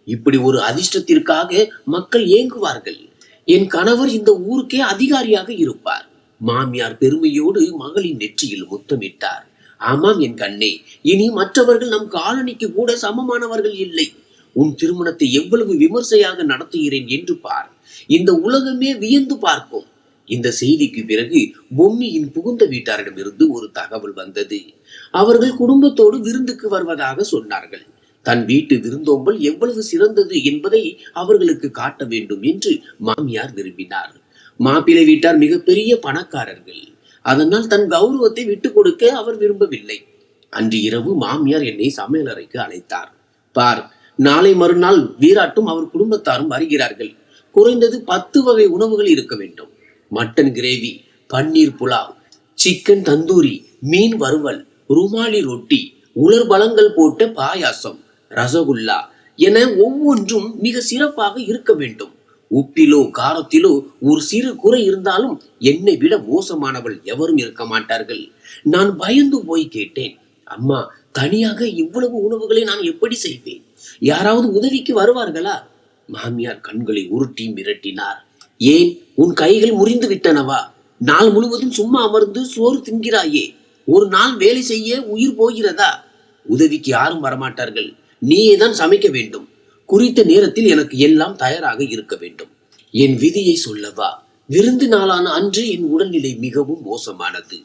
இப்படி ஒரு அதிர்ஷ்டத்திற்காக மக்கள் ஏங்குவார்கள். என் கணவர் இந்த ஊருக்கே அதிகாரியாக இருப்பார். மாமியார் பெருமையோடு மகளின் நெற்றியில் முத்தமிட்டார். ஆமாம் என் கண்ணே, இனி மற்றவர்கள் நம் காலனிக்கு கூட சமமானவர்கள் இல்லை. உன் திருமணத்தை எவ்வளவு விமர்சையாக நடத்துகிறேன் என்று பார். இந்த உலகமே வியந்து பார்க்கும். இந்த செய்திக்கு பிறகு பொம்மியின் புகுந்த வீட்டாரிடமிருந்து ஒரு தகவல் வந்தது. அவர்கள் குடும்பத்தோடு விருந்துக்கு வருவதாக சொன்னார்கள். தன் வீட்டு விருந்தோம்பல் எவ்வளவு சிறந்தது என்பதை அவர்களுக்கு காட்ட வேண்டும் என்று மாமியார் விரும்பினார். மாப்பிள்ளை வீட்டார் மிகப்பெரிய பணக்காரர்கள். அதனால் தன் கௌரவத்தை விட்டுக் கொடுக்க அவர் விரும்பவில்லை. அன்று இரவு மாமியார் என்னை சமையலறைக்கு அழைத்தார். பார், நாளை மறுநாள் வீராட்டும் அவர் குடும்பத்தாரும் வருகிறார்கள். குறைந்தது 10 வகை உணவுகள் இருக்க வேண்டும். மட்டன் கிரேவி, பன்னீர் புலாவ், சிக்கன் தந்தூரி, மீன் வறுவல், ருமாலி ரொட்டி, உலர் பழங்கள் போட்ட பாயாசம், ரசகுல்லா என ஒவ்வொன்றும் மிக சிறப்பாக இருக்க வேண்டும். உப்பிலோ காரத்திலோ ஒரு சிறு குறை இருந்தாலும் என்னை விட மோசமானவள் எவரும் இருக்க மாட்டார்கள். நான் பயந்து போய் கேட்டேன், அம்மா, தனியாக இவ்வளவு உணவுகளை நான் எப்படி செய்வேன்? யாராவது உதவிக்கு வருவார்களா? மாமியார் கண்களை உருட்டி மிரட்டினார். ஏன், உன் கைகள் முறிந்து விட்டனவா? நாள் முழுவதும் சும்மா அமர்ந்து சோறு தின்கிறாயே, ஒரு நாள் வேலை செய்ய உயிர் போகிறதா? உதவிக்கு யாரும் வரமாட்டார்கள். நீயே தான் சமைக்க வேண்டும். குறித்த நேரத்தில் எனக்கு எல்லாம் தயாராக இருக்க வேண்டும். என் விதியை சொல்லவா? விருந்து நாளான அன்று என் உடல்நிலை மிகவும் மோசமானது.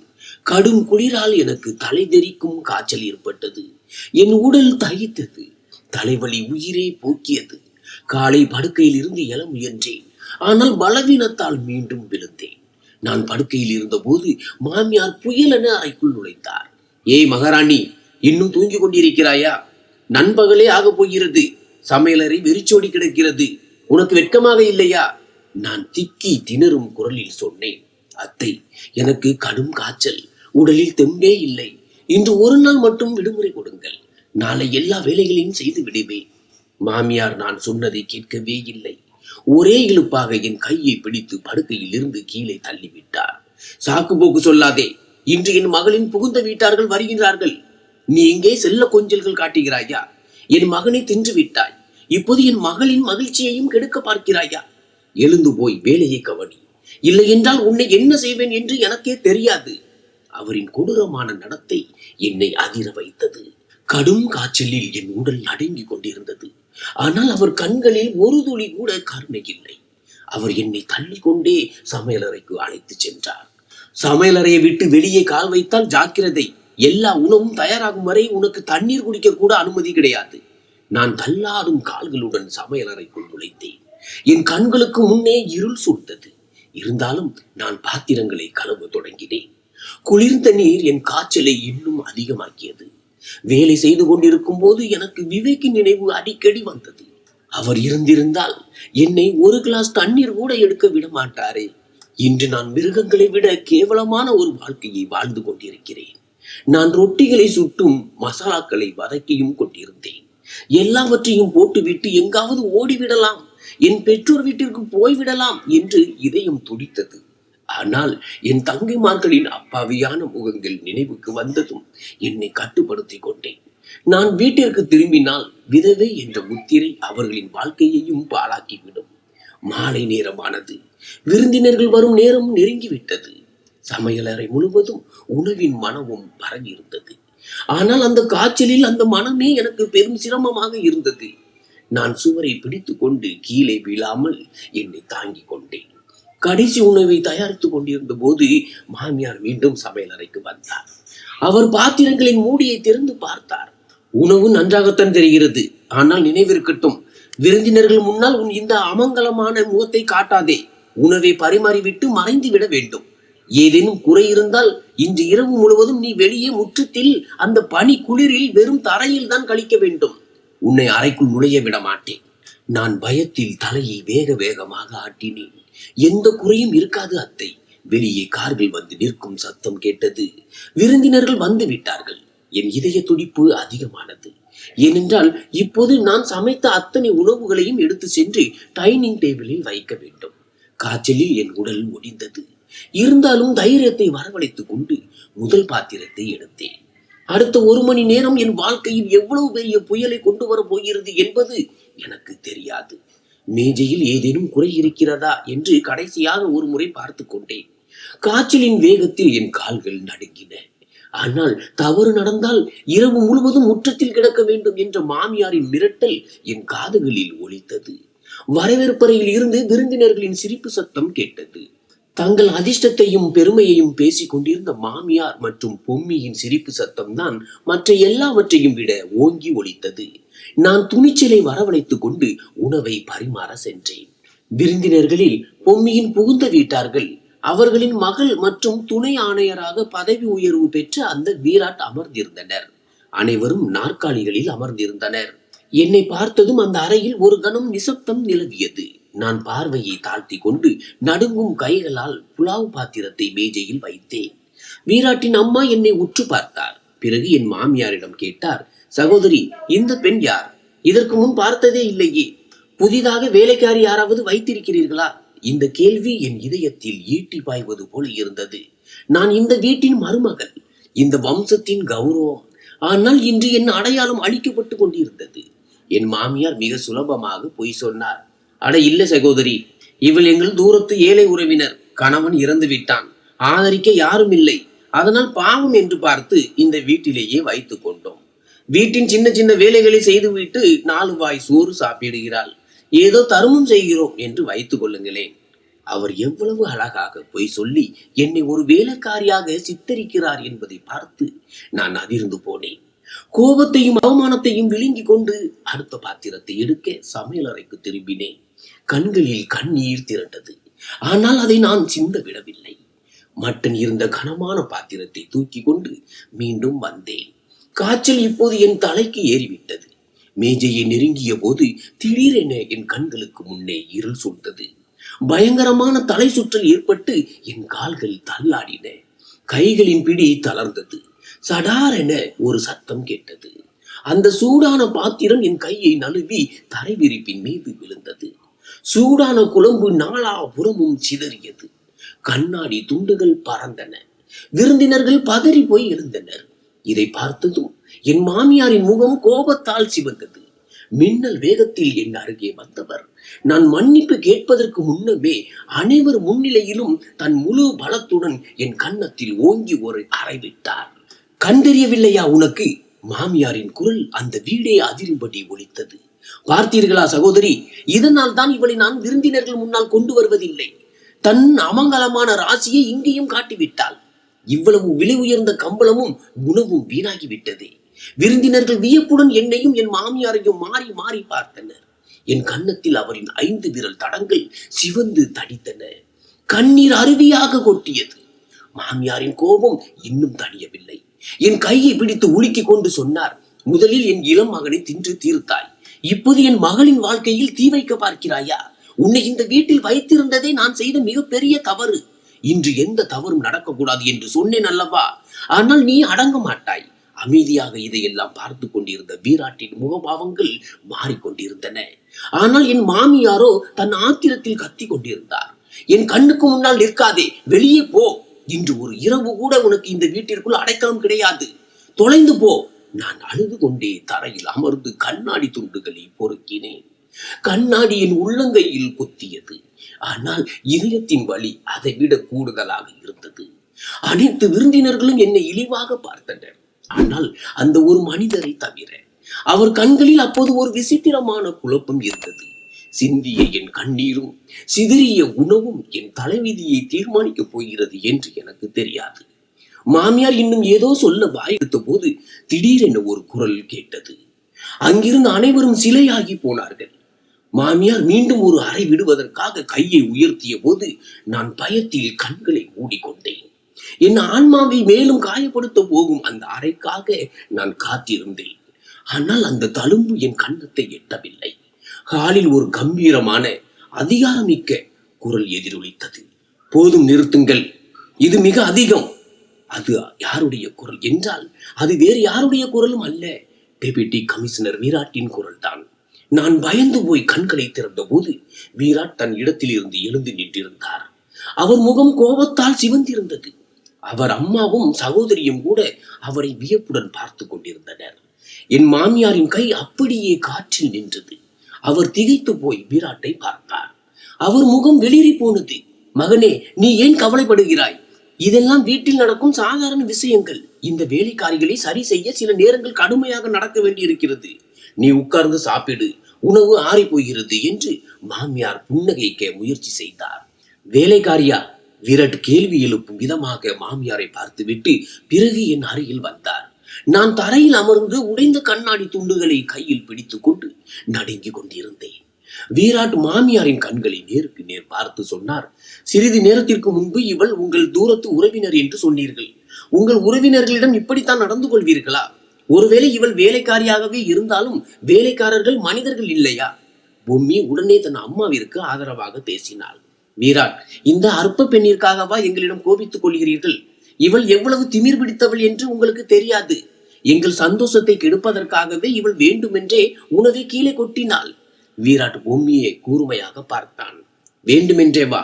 கடும் குளிரால் எனக்கு தலை தெறிக்கும் காய்ச்சல் ஏற்பட்டது. என் உடல் தகித்தது. தலைவலி உயிரே போக்கியது. காலை படுக்கையில் இருந்து எழ முயன்றேன். ஆனால் பலவீனத்தால் மீண்டும் விழுந்தேன். நான் படுக்கையில் இருந்த போது மாமியார் புயலென அறைக்குள் நுழைந்தார். ஏய் மகாராணி, இன்னும் தூங்கி கொண்டிருக்கிறாயா? நண்பகலே ஆக போகிறது. சமையலறை வெறிச்சோடி கிடக்கிறது. உனக்கு வெட்கமாக இல்லையா? நான் திக்கி திணறும் குரலில் சொன்னேன். அத்தை, எனக்கு கடும் காய்ச்சல், உடலில் தெம்பே இல்லை. இன்று ஒரு நாள் மட்டும் விடுமுறை கொடுங்கள். நாளை எல்லா வேலைகளையும் செய்து விடுவேன். மாமியார் நான் சொன்னதை கேட்கவே இல்லை. ஒரே இழுப்பாக என் கையை பிடித்து படுக்கையில் இருந்து கீழே தள்ளிவிட்டார். சாக்கு போக்கு சொல்லாதே. இன்று என் மகளின் புகுந்த வீட்டார்கள் வருகிறார்கள். நீ இங்கே செல்ல கொஞ்சல்கள் காட்டுகிறாயா? என் மகனை தின்று விட்டாய். இப்போது என் மகளின் மகிழ்ச்சியையும் கெடுக்க பார்க்கிறாயா? எழுந்து போய் வேலையை கவனி. இல்லை என்றால் உன்னை என்ன செய்வேன் என்று எனக்கே தெரியாது. அவரின் கொடூரமான நடத்தை என்னை அதிர வைத்தது. கடும் காய்ச்சலில் என் உடல் நடுங்கி கொண்டிருந்தது. ஆனால் அவர் கண்களில் ஒரு துளி கூட கருணை இல்லை. அவர் என்னை தள்ளி கொண்டே சமையலறைக்கு அழைத்து சென்றார். சமையலறையை விட்டு வெளியே கால் வைத்தால் ஜாக்கிரதை. எல்லா உணவும் தயாராகும் வரை உனக்கு தண்ணீர் குடிக்க கூட அனுமதி கிடையாது. நான் தள்ளாடும் கால்களுடன் சமையலறைக்குள் நுழைந்தேன். என் கண்களுக்கு முன்னே இருள் சூழ்ந்தது. இருந்தாலும் நான் பாத்திரங்களை கழுவ தொடங்கினேன். குளிர்ந்த நீர் என் காய்ச்சலை இன்னும் அதிகமாக்கியது. வேலை செய்து கொண்டிருக்கும் போது எனக்கு விவேக்கின் நினைவு அடிக்கடி வந்தது. அவர் இருந்திருந்தால் என்னை ஒரு கிளாஸ் தண்ணீர் கூட எடுக்க விட மாட்டாரே. இன்று நான் மிருகங்களை விட கேவலமான ஒரு வாழ்க்கையை வாழ்ந்து கொண்டிருக்கிறேன். நான் ரொட்டிகளை சுட்டும் மசாலாக்களை வதக்கியும் கொண்டிருந்தேன். எல்லாவற்றையும் போட்டுவிட்டு எங்காவது ஓடிவிடலாம், என் பெற்றோர் வீட்டிற்கு போய்விடலாம் என்று இதயம் துடித்தது. ஆனால் என் தங்கைமார்களின் அப்பாவியான முகங்கள் நினைவுக்கு வந்ததும் என்னை கட்டுப்படுத்திக் கொண்டேன். நான் வீட்டிற்கு திரும்பினால் விதவை என்ற முத்திரை அவர்களின் வாழ்க்கையையும் பாழாக்கிவிடும். மாலை நேரமானது. விருந்தினர்கள் வரும் நேரம் நெருங்கிவிட்டது. சமையலறை முழுவதும் உணவின் மனமும் பரவி இருந்தது. ஆனால் அந்த காய்ச்சலில் அந்த மனமே எனக்கு பெரும் சிரமமாக இருந்தது. நான் சுவரை பிடித்துக் கொண்டு கீழே வீழாமல் என்னை தாங்கிக் கொண்டேன். கடைசி உணவை தயாரித்துக் கொண்டிருந்த போது மாமியார் மீண்டும் சமையலறைக்கு வந்தார். அவர் பாத்திரங்களின் மூடியை திறந்து பார்த்தார். உணவு நன்றாகத்தான் தெரிகிறது, ஆனால் நினைவிருக்கட்டும், விருந்தினர்கள் முன்னால் உன் இந்த அமங்கலமான முகத்தை காட்டாதே. உணவை பரிமாறிவிட்டு மறைந்து விட வேண்டும். ஏதேனும் குறை இருந்தால் இன்று இரவு முழுவதும் நீ வெளியே முற்றத்தில் அந்த பனி குளிரில் வெறும் தரையில் தான் கழிக்க வேண்டும். உன்னை அறைக்குள் நுழைய விட மாட்டேன். நான் பயத்தில் தலையை வேக வேகமாக ஆட்டினேன். எந்த குறையும் இருக்காது அத்தை. வெளியே கார்கள் வந்து நிற்கும் சத்தம் கேட்டது. விருந்தினர்கள் வந்து விட்டார்கள். என் இதய துடிப்பு அதிகமானது. ஏனென்றால் இப்போது நான் சமைத்த அத்தனை உணவுகளையும் எடுத்து சென்று டைனிங் டேபிளில் வைக்க வேண்டும். காய்ச்சலில் என் உடல் ஒடிந்தது. இருந்தாலும் தைரியத்தை வரவழைத்துக் கொண்டு முதல் பாத்திரத்தை எடுத்தேன். அடுத்த 1 மணி நேரம் என் வாழ்க்கையில் எவ்வளவு பெரிய புயலை கொண்டு வர போகிறது என்பது எனக்கு தெரியாது. மேஜையில் ஏதேனும் குறை இருக்கிறதா என்று கடைசியாக ஒரு முறை பார்த்து கொண்டேன். காய்ச்சலின் வேகத்தில் என் கால்கள் நடுங்கின. ஆனால் தவறு நடந்தால் இரவு முழுவதும் முற்றத்தில் கிடக்க வேண்டும் என்ற மாமியாரின் மிரட்டல் என் காதுகளில் ஒலித்தது. வரவேற்பறையில் இருந்து விருந்தினர்களின் சிரிப்பு சத்தம் கேட்டது. தங்கள் அதிர்ஷ்டத்தையும் பெருமையையும் பேசிக் கொண்டிருந்த மாமியார் மற்றும் பொம்மியின் சிரிப்பு சத்தம் தான் மற்ற எல்லாவற்றையும் விட ஓங்கி ஒலித்தது. நான் துணிச்சலை வரவழைத்துக் கொண்டு உணவை பரிமாற சென்றேன். விருந்தினர்களில் பொம்மியின் புகுந்த வீட்டார்கள், அவர்களின் மகள் மற்றும் துணை ஆணையராக பதவி உயர்வு பெற்று அந்த வீராட் அமர்ந்திருந்தனர். அனைவரும் நாற்காலிகளில் அமர்ந்திருந்தனர். என்னை பார்த்ததும் அந்த அறையில் ஒரு கணம் நிசப்தம் நிலவியது. நான் பார்வையை தாழ்த்தி கொண்டு நடுங்கும் கைகளால் புலாவ் பாத்திரத்தை மேஜையில் வைத்தேன். வீராட்டின் அம்மா என்னை உற்று பார்த்தார். பிறகு என் மாமியாரிடம் கேட்டார், சகோதரி, இந்த பெண் யார்? இதற்கு முன் பார்த்ததே இல்லையே. புதிதாக வேலைக்காரி யாராவது வைத்திருக்கிறீர்களா? இந்த கேள்வி என் இதயத்தில் ஈட்டி பாய்வது போல இருந்தது. நான் இந்த வீட்டின் மருமகள், இந்த வம்சத்தின் கௌரவம். ஆனால் இன்று என் அடையாளம் அழிக்கப்பட்டு கொண்டிருந்தது. என் மாமியார் மிக சுலபமாக பொய் சொன்னார். அட இல்ல சகோதரி, இவள் எங்கள் தூரத்து ஏழை உறவினர். கணவன் இறந்து விட்டான். ஆதரிக்க யாரும் இல்லை. அதனால் பாவம் என்று பார்த்து இந்த வீட்டிலேயே வைத்துக் கொண்டோம். வீட்டின் சின்ன சின்ன வேலைகளை செய்துவிட்டு 4 வாய் சோறு சாப்பிடுகிறாள். ஏதோ தருமம் செய்கிறோம் என்று வைத்துக் கொள்ளுங்களேன். அவர் எவ்வளவு அழகாக பொய் சொல்லி என்னை ஒரு வேலைக்காரியாக சித்தரிக்கிறார் என்பதை பார்த்து நான் அதிர்ந்து போனேன். கோபத்தையும் அவமானத்தையும் விழுங்கி கொண்டு அடுத்த பாத்திரத்தை எடுக்க சமையலறைக்கு திரும்பினேன். கண்களில் கண்ணீர் திரண்டது. ஆனால் அதை நான் சிந்த விடவில்லை. மட்டன் இருந்த கனமான பாத்திரத்தை தூக்கி கொண்டு மீண்டும் வந்தேன். காய்ச்சல் இப்போது என் தலைக்கு ஏறிவிட்டது. மேஜையை நெருங்கிய போது திடீரென என் கண்களுக்கு முன்னே இருள் சூழ்ந்தது. பயங்கரமான தலை சுற்றல் ஏற்பட்டு என் கால்கள் தள்ளாடின. கைகளின் பிடி தளர்ந்தது. சடாரென ஒரு சத்தம் கேட்டது. அந்த சூடான பாத்திரம் என் கையை நழுவி தரை விரிப்பின் மீது விழுந்தது. சூடான குழம்பு நாலா புறமும் சிதறியது. கண்ணாடி துண்டுகள் பறந்தன. விருந்தினர்கள் பதறி போய் எழுந்தனர். இதை பார்த்ததும் என் மாமியாரின் முகம் கோபத்தால் சிவந்தது. மின்னல் வேகத்தில் என் அருகே வந்தவர் நான் மன்னிப்பு கேட்பதற்கு முன்னமே அனைவர் முன்னிலையிலும் தன் முழு பலத்துடன் என் கன்னத்தில் ஓங்கி ஒரு அறை விட்டார். கண் தெரியவில்லையா உனக்கு? மாமியாரின் குரல் அந்த வீடே அதிரும்படி ஒலித்தது. பார்த்தீர்களா சகோதரி, இதனால் தான் இவளை நான் விருந்தினர்கள் முன்னால் கொண்டு வருவதில்லை. தன் அமங்கலமான ராசியை இங்கேயும் காட்டிவிட்டாள். இவ்வளவு விலை உயர்ந்த கம்பளமும் உணவும் வீணாகிவிட்டதே. விருந்தினர்கள் வியப்புடன் என்னையும் என் மாமியாரையும் மாறி மாறி பார்த்தனர். என் கன்னத்தில் அவரின் 5 விரல் தடங்கள் சிவந்து தடித்தன. கண்ணீர் அருவியாக கொட்டியது. மாமியாரின் கோபம் இன்னும் தணியவில்லை. என் கையை பிடித்து உலுக்கி கொண்டு சொன்னார், முதலில் என் இளம் மகனை தின்று தீர்த்தாய். இப்போது என் மகளின் வாழ்க்கையில் தீ வைக்க பார்க்கிறாயா? உன்னை இந்த வீட்டில் வைத்திருந்ததே நான் செய்த மிகப்பெரிய தவறு. இன்று எந்த தவறும் நடக்கக்கூடாது என்று சொன்னேன் அல்லவா? ஆனால் நீ அடங்க மாட்டாய். அமைதியாக இதையெல்லாம் பார்த்து கொண்டிருந்த வீராட்டின் முகபாவங்கள் மாறிக்கொண்டிருந்தன. ஆனால் என் மாமியாரோ தன் ஆத்திரத்தில் கத்தி கொண்டிருந்தார். என் கண்ணுக்கு முன்னால் நிற்காதே, வெளியே போ. இன்று ஒரு இரவு கூட உனக்கு இந்த வீட்டிற்குள் அடைக்கலம் கிடையாது, தொலைந்து போ. நான் அழுது கொண்டே தரையில் அமர்ந்து கண்ணாடி துண்டுகளை பொறுக்கினேன். கண்ணாடி என் உள்ளங்கையில் கொத்தியது. ஆனால் இதயத்தின் வலி அதை விட கூடுதலாக இருந்தது. அனைத்து விருந்தினர்களும் என்னை இழிவாக பார்த்தனர். ஆனால் அந்த ஒரு மனிதரை தவிர. அவர் கண்களில் அப்போது ஒரு விசித்திரமான குழப்பம் இருந்தது. சிந்திய என் கண்ணீரும் சிதறிய உணவும் என் தலைவிதியை தீர்மானிக்கப் போகிறது என்று எனக்கு தெரியாது. மாமியார் இன்னும் ஏதோ சொல்ல வாயெடுத்த போது திடீரென ஒரு குரல் கேட்டது. அங்கிருந்து அனைவரும் சிலையாகி போனார்கள். மாமியார் மீண்டும் ஒரு அறை விடுவதற்காக கையை உயர்த்திய போது நான் பயத்தில் கண்களை மூடிக்கொண்டேன். என் ஆன்மாவை மேலும் காயப்படுத்த போகும் அந்த அறைக்காக நான் காத்திருந்தேன். ஆனால் அந்த தழும்பு என் கன்னத்தை எட்டவில்லை. ஹாலில் ஒரு கம்பீரமான அதிகாரமிக்க குரல் எதிரொலித்தது. போதும், நிறுத்துங்கள், இது மிக அதிகம். அது யாருடைய குரல் என்றால் அது வேறு யாருடைய குரலும் அல்ல, டெபுட்டி கமிஷனர் விராட்டின் குரல் தான். நான் பயந்து போய் கண்களை திறந்த போது விராட் தன் இடத்தில் இருந்து எழுந்து நின்றிருந்தார். அவர் முகம் கோபத்தால் சிவந்திருந்தது. அவர் அம்மாவும் சகோதரியும் கூட அவரை வியப்புடன் பார்த்து கொண்டிருந்தனர். என் மாமியாரின் கை அப்படியே காற்றில் நின்றது. அவர் திகைத்து போய் விராட்டை பார்த்தார். அவர் முகம் வெளிரி போனது. மகனே, நீ ஏன் கவலைப்படுகிறாய்? இதெல்லாம் வீட்டில் நடக்கும் சாதாரண விஷயங்கள். இந்த வேலைக்காரிகளை சரி செய்ய சில நேரங்கள் கடுமையாக நடக்க வேண்டியிருக்கிறது. நீ உட்கார்ந்து சாப்பிடு, உணவு ஆறி போகிறது என்று மாமியார் புன்னகைக்க முயற்சி செய்தார். வேலைக்காரியா? விராட் கேள்வி எழுப்பும் விதமாக மாமியாரை பார்த்துவிட்டு பிறகு என் அருகில் வந்தார். நான் தரையில் அமர்ந்து உடைந்த கண்ணாடி துண்டுகளை கையில் பிடித்துக் கொண்டு நடுங்கிக் கொண்டிருந்தேன். விராட் மாமியாரின் கண்களை நேருக்கு நேர் பார்த்து சொன்னார். சிறிது நேரத்திற்கு முன்பு இவள் உங்கள் தூரத்து உறவினர் என்று சொன்னீர்கள். உங்கள் உறவினர்களிடம் இப்படித்தான் நடந்து கொள்வீர்களா? ஒருவேளை இவள் வேலைக்காரியாகவே இருந்தாலும் வேலைக்காரர்கள் மனிதர்கள் இல்லையா? பொம்மி உடனே தன் அம்மாவிற்கு ஆதரவாக பேசினாள். விராட், இந்த அற்ப பெண்ணிற்காகவா எங்களிடம் கோபித்துக் கொள்கிறீர்கள்? இவள் எவ்வளவு திமிர் பிடித்தவள் என்று உங்களுக்கு தெரியாது. எங்கள் சந்தோஷத்தை கெடுப்பதற்காகவே இவள் வேண்டுமென்றே உணவை கீழே கொட்டினாள். விராட் பொம்மியை கூர்மையாக பார்த்தான். வேண்டுமென்றே வா?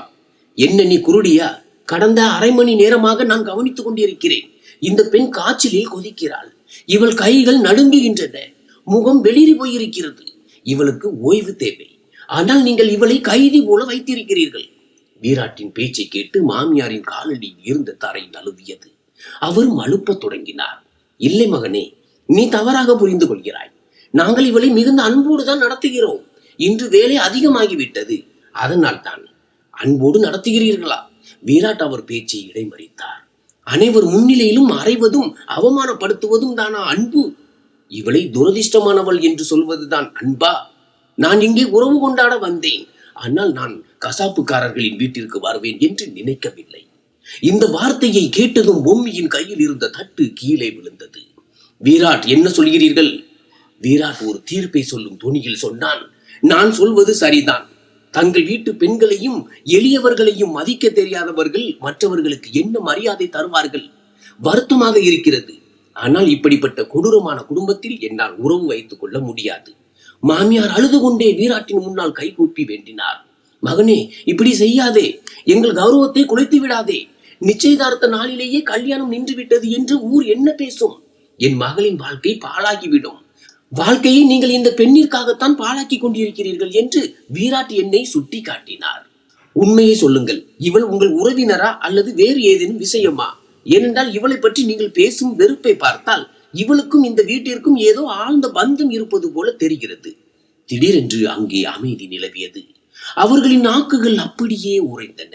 என்ன நீ குருடியா? கடந்த அரை மணி நேரமாக நான் கவனித்துக் கொண்டிருக்கிறேன். இந்த பெண் காய்ச்சலில் கொதிக்கிறாள். இவள் கைகள் நடுங்குகின்றன. முகம் வெளிரி போயிருக்கிறது. இவளுக்கு ஓய்வு தேவை. ஆனால் நீங்கள் இவளை கைதி போல வைத்திருக்கிறீர்கள். விராட்டின் பேச்சை கேட்டு மாமியாரின் காலடியில் இருந்த தரை நழுவியது. அவர் மழுப்ப தொடங்கினார். இல்லை மகனே, நீ தவறாக புரிந்து கொள்கிறாய். நாங்கள் இவளை மிகுந்த அன்போடு தான் நடத்துகிறோம். இன்று வேலை அதிகமாகிவிட்டது, அதனால் தான். அன்போடு நடத்துகிறீர்களா? விராட் அவர் பேச்சை இடைமறித்தார். அனைவர் முன்னிலையிலும் அறைவதும் அவமானப்படுத்துவதும் தானா அன்பு? இவளை துரதிர்ஷ்டமானவள் என்று சொல்வதுதான் அன்பா? நான் இங்கே உறவு கொண்டாட வந்தேன். ஆனால் நான் கசாப்புக்காரர்களின் வீட்டிற்கு வருவேன் என்று நினைக்கவில்லை. இந்த வார்த்தையை கேட்டதும் பொம்மியின் கையில் இருந்த தட்டு கீழே விழுந்தது. விராட், என்ன சொல்கிறீர்கள்? விராட் ஒரு தீர்ப்பை சொல்லும் தொனியில் சொன்னான். நான் சொல்வது சரிதான். தங்கள் வீட்டு பெண்களையும் எளியவர்களையும் மதிக்க தெரியாதவர்கள் மற்றவர்களுக்கு என்ன மரியாதை தருவார்கள்? வருத்தமாக இருக்கிறது. ஆனால் இப்படிப்பட்ட கொடூரமான குடும்பத்தில் என்னால் உறவு வைத்துக் கொள்ள முடியாது. மாமியார் அழுது கொண்டே வீராட்டின் முன்னால் கைகூப்பி வேண்டினார். மகனே, இப்படி செய்யாதே. எங்கள் கௌரவத்தை குலைத்து விடாதே. நிச்சயதார்த்த நாளிலேயே கல்யாணம் நின்று விட்டது என்று ஊர் என்ன பேசும்? என் மகளின் வாழ்க்கை பாழாகிவிடும். வாழ்க்கையை நீங்கள் இந்த பெண்ணிற்காகத்தான் பாழாக்கி கொண்டிருக்கிறீர்கள் என்று வீராட் என்னை சுட்டி காட்டினார். உண்மையை சொல்லுங்கள், இவள் உங்கள் உறவினரா அல்லது வேறு ஏதேனும் விஷயமா? ஏனென்றால் இவளை பற்றி நீங்கள் பேசும் வெறுப்பை பார்த்தால் இவளுக்கும் இந்த வீட்டிற்கும் ஏதோ ஆழ்ந்த பந்தம் இருப்பது போல தெரிகிறது. திடீரென்று அங்கே அமைதி நிலவியது. அவர்களின் நாக்குகள் அப்படியே உறைந்தன.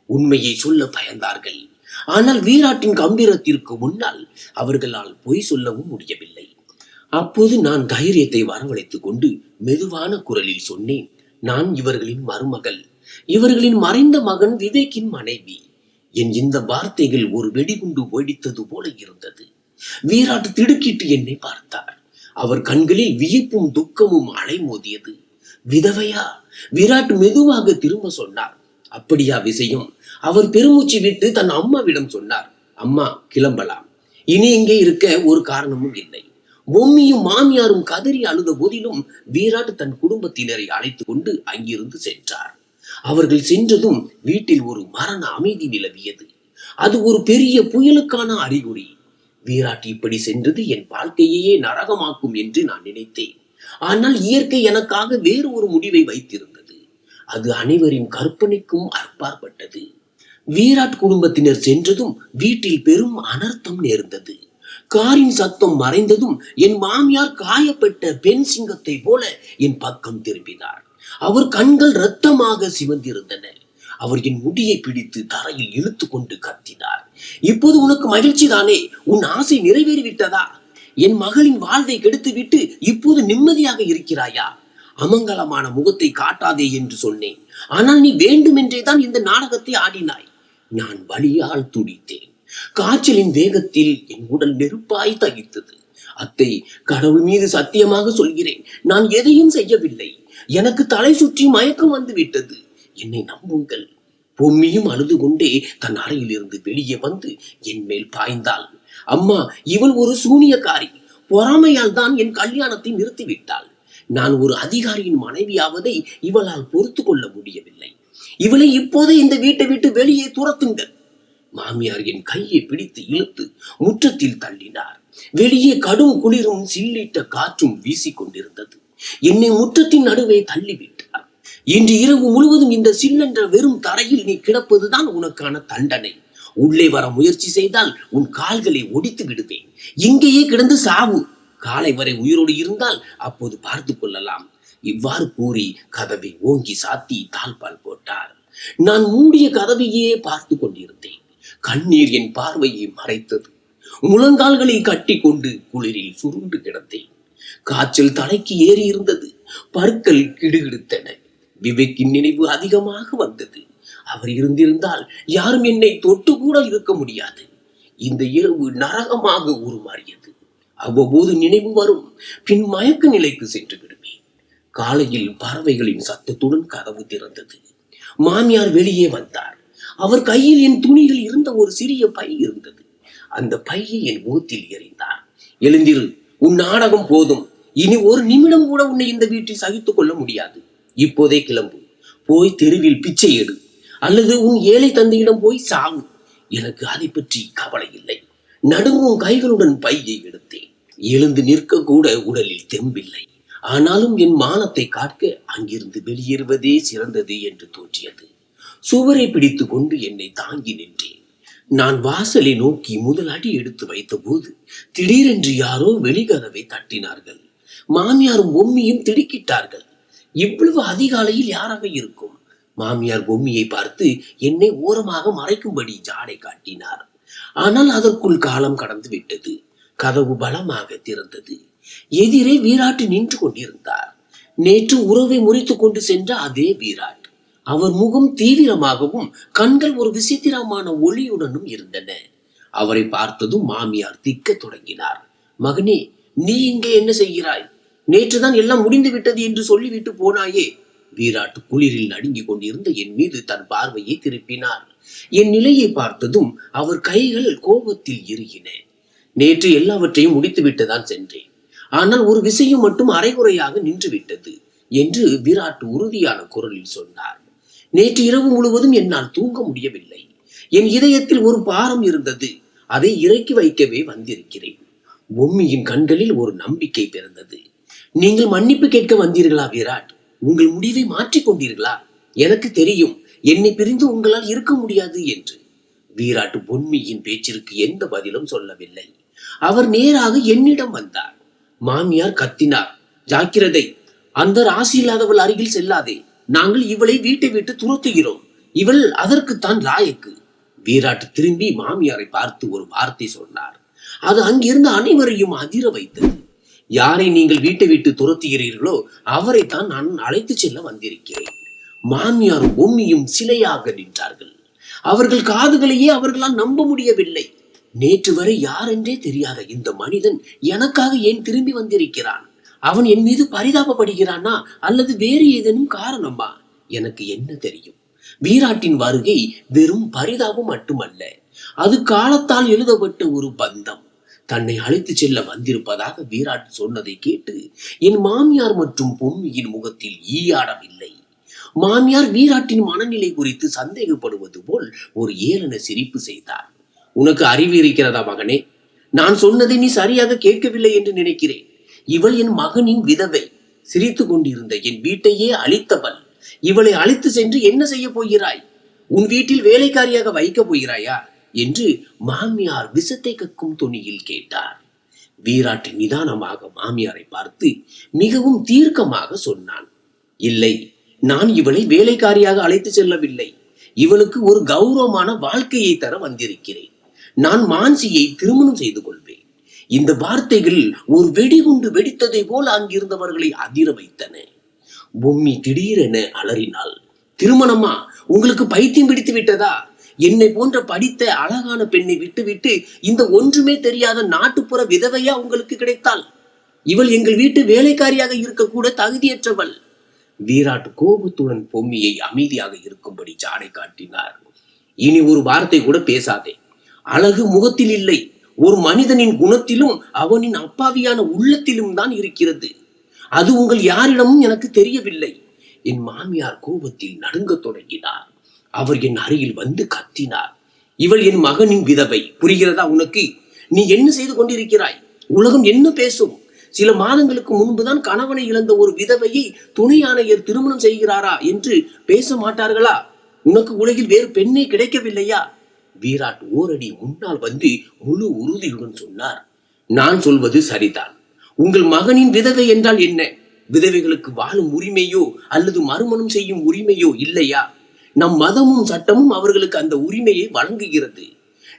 உண்மையை சொல்ல பயந்தார்கள். ஆனால் வீராட்டின் கம்பீரத்திற்கு முன்னால் அவர்களால் பொய் சொல்லவும் முடியவில்லை. அப்போது நான் தைரியத்தை வரவழைத்துக் கொண்டு மெதுவான குரலில் சொன்னேன். நான் இவர்களின் மருமகள். இவர்களின் மறைந்த மகன் விவேக்கின் மனைவி. என் இந்த வார்த்தைகள் ஒரு வெடிகுண்டு வெடித்தது போல இருந்தது. வீராட் திடுக்கிட்டு என்னை பார்த்தார். அவர் கண்களில் வியப்பும் துக்கமும் அலைமோதியது. விதவையா? விராட் மெதுவாக திரும்ப சொன்னார். அப்படியா விஷயம்? அவர் பெருமூச்சு விட்டு தன் அம்மாவிடம் சொன்னார். அம்மா, கிளம்பலாம். இனி இங்கே இருக்க ஒரு காரணமும் இல்லை. பொம்மியும் மாமியாரும் கதறி அழுத போதிலும் வீராட் தன் குடும்பத்தினரை அழைத்துக் கொண்டு அங்கிருந்து சென்றார். அவர்கள் சென்றதும் வீட்டில் ஒரு மரண அமைதி நிலவியது. அது ஒரு பெரிய புயலுக்கான அறிகுறி. வீராட் இப்படி சென்றது என் வாழ்க்கையே நரகமாக்கும் என்று நான் நினைத்தேன். ஆனால் இயற்கை எனக்காக வேறு ஒரு முடிவை வைத்திருந்தது. அது அனைவரின் கற்பனைக்கும் அற்பாற்பட்டது. வீராட் குடும்பத்தினர் சென்றதும் வீட்டில் பெரும் அனர்த்தம் நேர்ந்தது. காரின் சத்தம் மறைந்ததும் என் மாமியார் காயப்பட்ட பெண் சிங்கத்தை போல என் பக்கம் திரும்பினார். அவர் கண்கள் இரத்தமாக சிவந்திருந்தன. அவர் என் முடியை பிடித்து தரையில் இழுத்து கொண்டு கத்தினார். இப்போது உனக்கு மகிழ்ச்சி தானே? உன் ஆசை நிறைவேறிவிட்டதா? என் மகளின் வாழ்வை கெடுத்துவிட்டு இப்போது நிம்மதியாக இருக்கிறாயா? அமங்கலமான முகத்தை காட்டாதே என்று சொன்னேன். ஆனால் நீ வேண்டுமென்றேதான் இந்த நாடகத்தை ஆடினாய். நான் வலியால் துடித்தேன். காய்ச்சலின் வேகத்தில் என் உடல் நெருப்பாய் தகித்தது. அத்தை, கடவுள் மீது சத்தியமாக சொல்கிறேன், நான் எதையும் செய்யவில்லை. எனக்கு தலை சுற்றி மயக்கம் வந்து விட்டது. என்னை நம்புங்கள். பொம்மியும் அழுது கொண்டே தன் அறையில் இருந்து வெளியே வந்து என் மேல் பாய்ந்தாள். அம்மா, இவள் ஒரு சூனியக்காரி. பொறாமையால் தான் என் கல்யாணத்தை நிறுத்திவிட்டாள். நான் ஒரு அதிகாரியின் மனைவியாவதை இவளால் பொறுத்து கொள்ள முடியவில்லை. இவளை இப்போதே இந்த வீட்டை விட்டு வெளியே துரத்துங்கள். மாமியார் என் கையை பிடித்து இழுத்து முற்றத்தில் தள்ளினார். வெளியே கடும் குளிரும் சில்லிட்ட காற்றும் வீசிக்கொண்டிருந்தது. என்னை முற்றத்தின் நடுவே தள்ளிவிட்டார். இன்று இரவு முழுவதும் இந்த சில்லென்ற வெறும் தரையில் நீ கிடப்பதுதான் உனக்கான தண்டனை. உள்ளே வர முயற்சி செய்தால் உன் கால்களை ஒடித்து விடுவேன். இங்கேயே கிடந்து சாவு. காலை வரை உயிரோடு இருந்தால் அப்போது பார்த்து கொள்ளலாம். இவ்வாறு கூறி கதவை ஓங்கி சாத்தி தாழ்பால் போட்டார். நான் மூடிய கதவையே பார்த்து கொண்டிருந்தேன். கண்ணீர் என் பார்வையை மறைத்தது. முழங்கால்களை கட்டி கொண்டு குளிரில் சுருண்டு கிடந்தேன். காய்ச்சல் தலைக்கு ஏறி இருந்தது. பற்கள் கிடுகிடுத்தன. விவேக்கின் நினைவு அதிகமாக வந்தது. அவர் இருந்திருந்தால் யாரும் என்னை தொட்டு கூட இருக்க முடியாது. இந்த இரவு நரகமாக உருமாறியது. அவ்வப்போது நினைவு வரும். பின் மயக்க நிலைக்கு சென்று விடுவேன். காலையில் பறவைகளின் சத்தத்துடன் கதவு திறந்தது. மாமியார் வெளியே வந்தார். அவர் கையில் என் துணிகள் இருந்த ஒரு சிறிய பை இருந்தது. அந்த பையை என் முகத்தில் எறிந்தார். எழுந்திரு, உன் நாடகம் போதும். இனி ஒரு நிமிடம் கூட உன்னை இந்த வீட்டில் சகித்துக் கொள்ள முடியாது. இப்போதே கிளம்பு. போய் தெருவில் பிச்சை எடு, அல்லது உன் ஏழை தந்தையிடம் போய் சாவு. எனக்கு அதை பற்றி கவலை இல்லை. நடுங்கும் கைகளுடன் பையை எடுத்தேன். எழுந்து நிற்க கூட உடலில் தெம்பில்லை. ஆனாலும் என் மானத்தை காக்க அங்கிருந்து வெளியேறுவதே சிறந்தது என்று தோன்றியது. சுவரை பிடித்து கொண்டு என்னை தாங்கி நின்றேன். நான் வாசலை நோக்கி முதல் அடி எடுத்து வைத்த போது திடீரென்று யாரோ வெளிக்கதவை தட்டினார்கள். மாமியாரும் பொம்மியும் திடுக்கிட்டார்கள். இவ்வளவு அதிகாலையில் யாராக இருக்கும்? மாமியார் பொம்மியை பார்த்து என்னை ஓரமாக மறைக்கும்படி ஜாடை காட்டினார். ஆனால் அதற்குள் காலம் கடந்து விட்டது. கதவு பலமாக திறந்தது. எதிரே வீராட்டு நின்று கொண்டிருந்தார். நேற்று உறவை முறித்துக் கொண்டு சென்ற அதே வீராட். அவர் முகம் தீவிரமாகவும் கண்கள் ஒரு விசித்திரமான ஒளியுடனும் இருந்தன. அவரை பார்த்ததும் மாமியார் திக்க தொடங்கினார். மகனே, நீ இங்கே என்ன செய்கிறாய்? நேற்றுதான் எல்லாம் முடிந்து விட்டது என்று சொல்லிவிட்டு போனாயே. வீராட் குளிரில் நடுங்கிக் கொண்டிருந்த என் மீது தன் பார்வையை திருப்பினார். என் நிலையை பார்த்ததும் அவர் கைகள் கோபத்தில் இறுகின. நேற்று எல்லாவற்றையும் முடித்து விட்டுதான் சென்றேன். ஆனால் ஒரு விஷயம் மட்டும் அரைகுறையாக நின்று விட்டது என்று வீராட் உறுதியான குரலில் சொன்னார். நேற்று இரவு முழுவதும் என்னால் தூங்க முடியவில்லை. என் இதயத்தில் ஒரு பாரம் இருந்தது. அதை இறக்கி வைக்கவே வந்திருக்கிறேன். பொம்மியின் கண்களில் ஒரு நம்பிக்கை பிறந்தது. நீங்கள் மன்னிப்பு கேட்க வந்தீர்களா வீராட்? உங்கள் முடிவை மாற்றிக் கொண்டீர்களா? எனக்கு தெரியும், என்னை பிரிந்து உங்களால் இருக்க முடியாது என்று. வீராட் பொன்மியின் பேச்சிற்கு எந்த பதிலும் சொல்லவில்லை. அவர் நேராக என்னிடம் வந்தார். மாமியார் கத்தினார். ஜாக்கிரதை, அந்த ராசி இல்லாதவள் அருகில் செல்லாதே. நாங்கள் இவளை வீட்டை விட்டு துரத்துகிறோம். இவள் அதற்குத்தான் லாயக்கு. வீராட் திரும்பி மாமியாரை பார்த்து ஒரு வார்த்தை சொன்னார். அது அங்கிருந்த அனைவரையும் அதிர வைத்தது. யாரை நீங்கள் வீட்டை விட்டு துரத்துகிறீர்களோ அவரைத்தான் நான் அழைத்து செல்ல வந்திருக்கிறேன். மாமியாரும் பொம்மியும் சிலையாக நின்றார்கள். அவர்கள் காதுகளையே அவர்களால் நம்ப முடியவில்லை. நேற்று வரை யார் என்றே தெரியாத இந்த மனிதன் எனக்காக ஏன் திரும்பி வந்திருக்கிறான்? அவன் என் மீது பரிதாபப்படுகிறானா அல்லது வேறு ஏதேனும் காரணமா? எனக்கு என்ன தெரியும்? வீராட்டின் வருகை வெறும் பரிதாபம் மட்டுமல்ல, அது காலத்தால் எழுதப்பட்ட ஒரு பந்தம். தன்னை அழைத்து செல்ல வந்திருப்பதாக வீராட் சொன்னதை கேட்டு என் மாமியார் மற்றும் பொம்மியின் முகத்தில் ஈயாடவில்லை. மாமியார் வீராட்டின் மனநிலை குறித்து சந்தேகப்படுவது போல் ஒரு ஏளன சிரிப்பு செய்தார். உனக்கு அறிவு இருக்கிறதா மகனே? நான் சொன்னதை நீ சரியாக கேட்கவில்லை என்று நினைக்கிறேன். இவள் என் மகனின் விதவை. சிரித்து கொண்டிருந்த என் வீட்டையே அழித்தவள். இவளை அழைத்து சென்று என்ன செய்ய போகிறாய்? உன் வீட்டில் வேலைக்காரியாக வைக்கப் போகிறாயா என்று மாமியார் விஷத்தை கக்கும் தொனியில் கேட்டார். வீராட்டு நிதானமாக மாமியாரை பார்த்து மிகவும் தீர்க்கமாக சொன்னான். இல்லை, நான் இவளை வேலைக்காரியாக அழைத்து செல்லவில்லை. இவளுக்கு ஒரு கௌரவமான வாழ்க்கையை தர வந்திருக்கிறேன். நான் மான்சியை திருமணம் செய்து கொள்வேன். இந்த வார்த்தைகள் ஒரு வெடிகுண்டு வெடித்ததை போல அங்கிருந்தவர்களை அதிர வைத்தன. பொம்மி திடீரென அலறினாள். திருமணமா? உங்களுக்கு பைத்தியம் பிடித்து விட்டதா? என்னை போன்ற படித்த அழகான பெண்ணை விட்டுவிட்டு இந்த ஒன்றுமே தெரியாத நாட்டுப்புற விதவையா உங்களுக்கு கிடைத்தாள்? இவள் எங்கள் வீட்டு வேலைக்காரியாக இருக்கக்கூட தகுதியற்றவள். வீராட் கோபத்துடன் பொம்மியை அமைதியாக இருக்கும்படி ஜாடை காட்டினார். இனி ஒரு வார்த்தை கூட பேசாதே. அழகு முகத்தில் இல்லை, ஒரு மனிதனின் குணத்திலும் அவனின் அப்பாவியான உள்ளத்திலும் தான் இருக்கிறது. அது உங்கள் யாரிடமும் எனக்கு தெரியவில்லை. என் மாமியார் கோபத்தில் நடுங்கத் தொடங்கினார். அவர் என் அருகில் வந்து கத்தினார். இவள் என் மகனின் விதவை, புரிகிறதா உனக்கு? நீ என்ன செய்து கொண்டிருக்கிறாய்? உலகம் என்ன பேசும்? சில மாதங்களுக்கு முன்புதான் கணவனை இழந்த ஒரு விதவையை துணை ஆணையர் திருமணம் செய்கிறாரா என்று பேச மாட்டார்களா? உனக்கு உலகில் வேறு பெண்ணே கிடைக்கவில்லையா? வீராட் ஓரடி முன்னால் வந்து முழு உறுதியுடன் சொன்னார். நான் சொல்வது சரிதான். உங்கள் மகனின் விதவை என்றால் என்ன? விதவைகளுக்கு வாழும் உரிமையோ அல்லது மறுமணம் செய்யும் உரிமையோ இல்லையா? நம் மதமும் சட்டமும் அவர்களுக்கு அந்த உரிமையை வழங்குகிறது.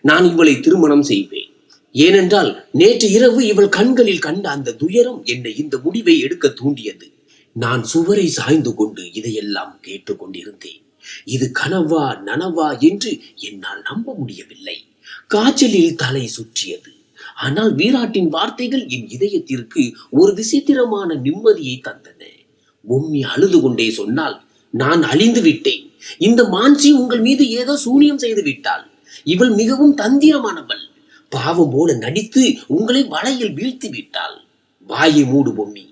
நான் இவளை திருமணம் செய்வேன். ஏனென்றால் நேற்று இரவு இவள் கண்களில் கண்ட அந்த துயரம் என்னை இந்த முடிவை எடுக்க தூண்டியது. நான் சுவரை சாய்ந்து கொண்டு இதையெல்லாம் கேட்டுக் கொண்டிருந்தேன். இது கனவா நனவா என்று என்னால் நம்ப முடியவில்லை. காய்ச்சலில் தலை சுற்றியது. ஆனால் வீராட்டின் வார்த்தைகள் என் இதயத்திற்கு ஒரு விசித்திரமான நிம்மதியை தந்தன. பொம்மி அழுது கொண்டே சொன்னால், நான் அழிந்து விட்டேன். இந்த மான்சி உங்கள் மீது ஏதோ சூனியம் செய்து விட்டாள். இவள் மிகவும் தந்திரமானவள். பாவம் போல நடித்து உங்களை வலையில் வீழ்த்தி விட்டாள். வாயை மூடு பொம்மி.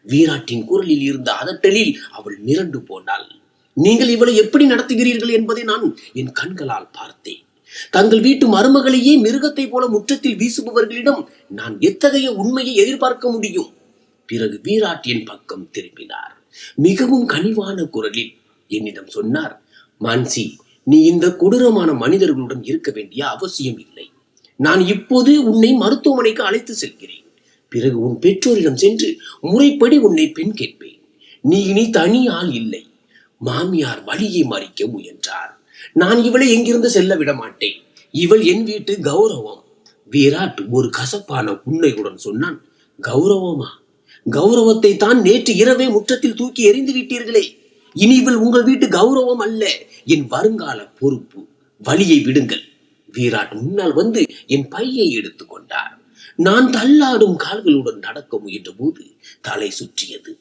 வீராட்டின் குரலில் இருந்த அதட்டலில் அவள் மிரண்டு போனாள். நீங்கள் இவளை எப்படி நடத்துகிறீர்கள் என்பதை நான் என் கண்களால் பார்த்தேன். தங்கள் வீட்டு மருமகளையே மிருகத்தை போல முற்றத்தில் வீசுபவர்களிடம் நான் எத்தகைய உண்மையை எதிர்பார்க்க முடியும்? பிறகு வீராட் என் பக்கம் திரும்பினார். மிகவும் கனிவான குரலில் என்னிடம் சொன்னார். மான்சி, நீ இந்த கொடூரமான மனிதர்களுடன் இருக்க வேண்டிய அவசியம் இல்லை. நான் இப்போது உன்னை மருத்துவமனைக்கு அழைத்து செல்கிறேன். பிறகு உன் பெற்றோரிடம் சென்று முறைப்படி உன்னை பெண் கேட்பேன். நீ இனி தனி ஆள் இல்லை. மாமியார் வழியை மறிக்க முயன்றார். நான் இவளை எங்கிருந்து செல்ல விட மாட்டேன். இவள் என் வீட்டு கௌரவம். வீராட் ஒரு கசப்பான புன்னையுடன் சொன்னான். கௌரவமா? கௌரவத்தை தான் நேற்று இரவே முற்றத்தில் தூக்கி எறிந்து விட்டீர்களே. இனி இவள் உங்கள் வீட்டு கௌரவம் அல்ல, என் வருங்கால பொறுப்பு. வழியை விடுங்கள். வீராட் முன்னால் வந்து என் பையை எடுத்துக் கொண்டார். நான் தள்ளாடும் கால்களுடன் நடக்க முயன்ற போது தலை சுற்றியது.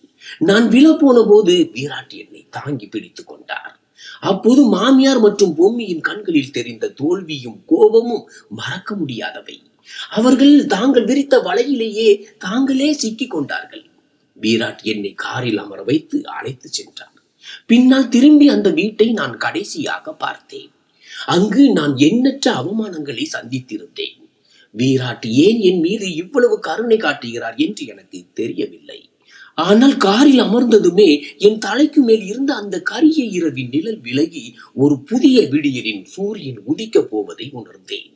நான் விழப்போன போது வீராட் என்னை தாங்கி பிடித்துக் கொண்டார். அப்போது மாமியார் மற்றும் பொம்மியின் கண்களில் தெரிந்த தோல்வியும் கோபமும் மறக்க முடியாதவை. அவர்கள் தாங்கள் விரித்த வலையிலேயே தாங்களே சிக்கிக் கொண்டார்கள். வீராட் என்னை காரில் அமர வைத்து அழைத்து சென்றார். பின்னால் திரும்பி அந்த வீட்டை நான் கடைசியாக பார்த்தேன். அங்கு நான் எண்ணற்ற அவமானங்களை சந்தித்திருந்தேன். வீராட் ஏன் என் மீது இவ்வளவு கருணை காட்டுகிறார் என்று எனக்கு தெரியவில்லை. ஆனால் காரில் அமர்ந்ததுமே என் தலைக்கு மேல் இருந்த அந்த கரிய இரவின் நிழல் விலகி ஒரு புதிய விடியலின் சூரியன் உதிக்கப் போவதை உணர்ந்தேன்.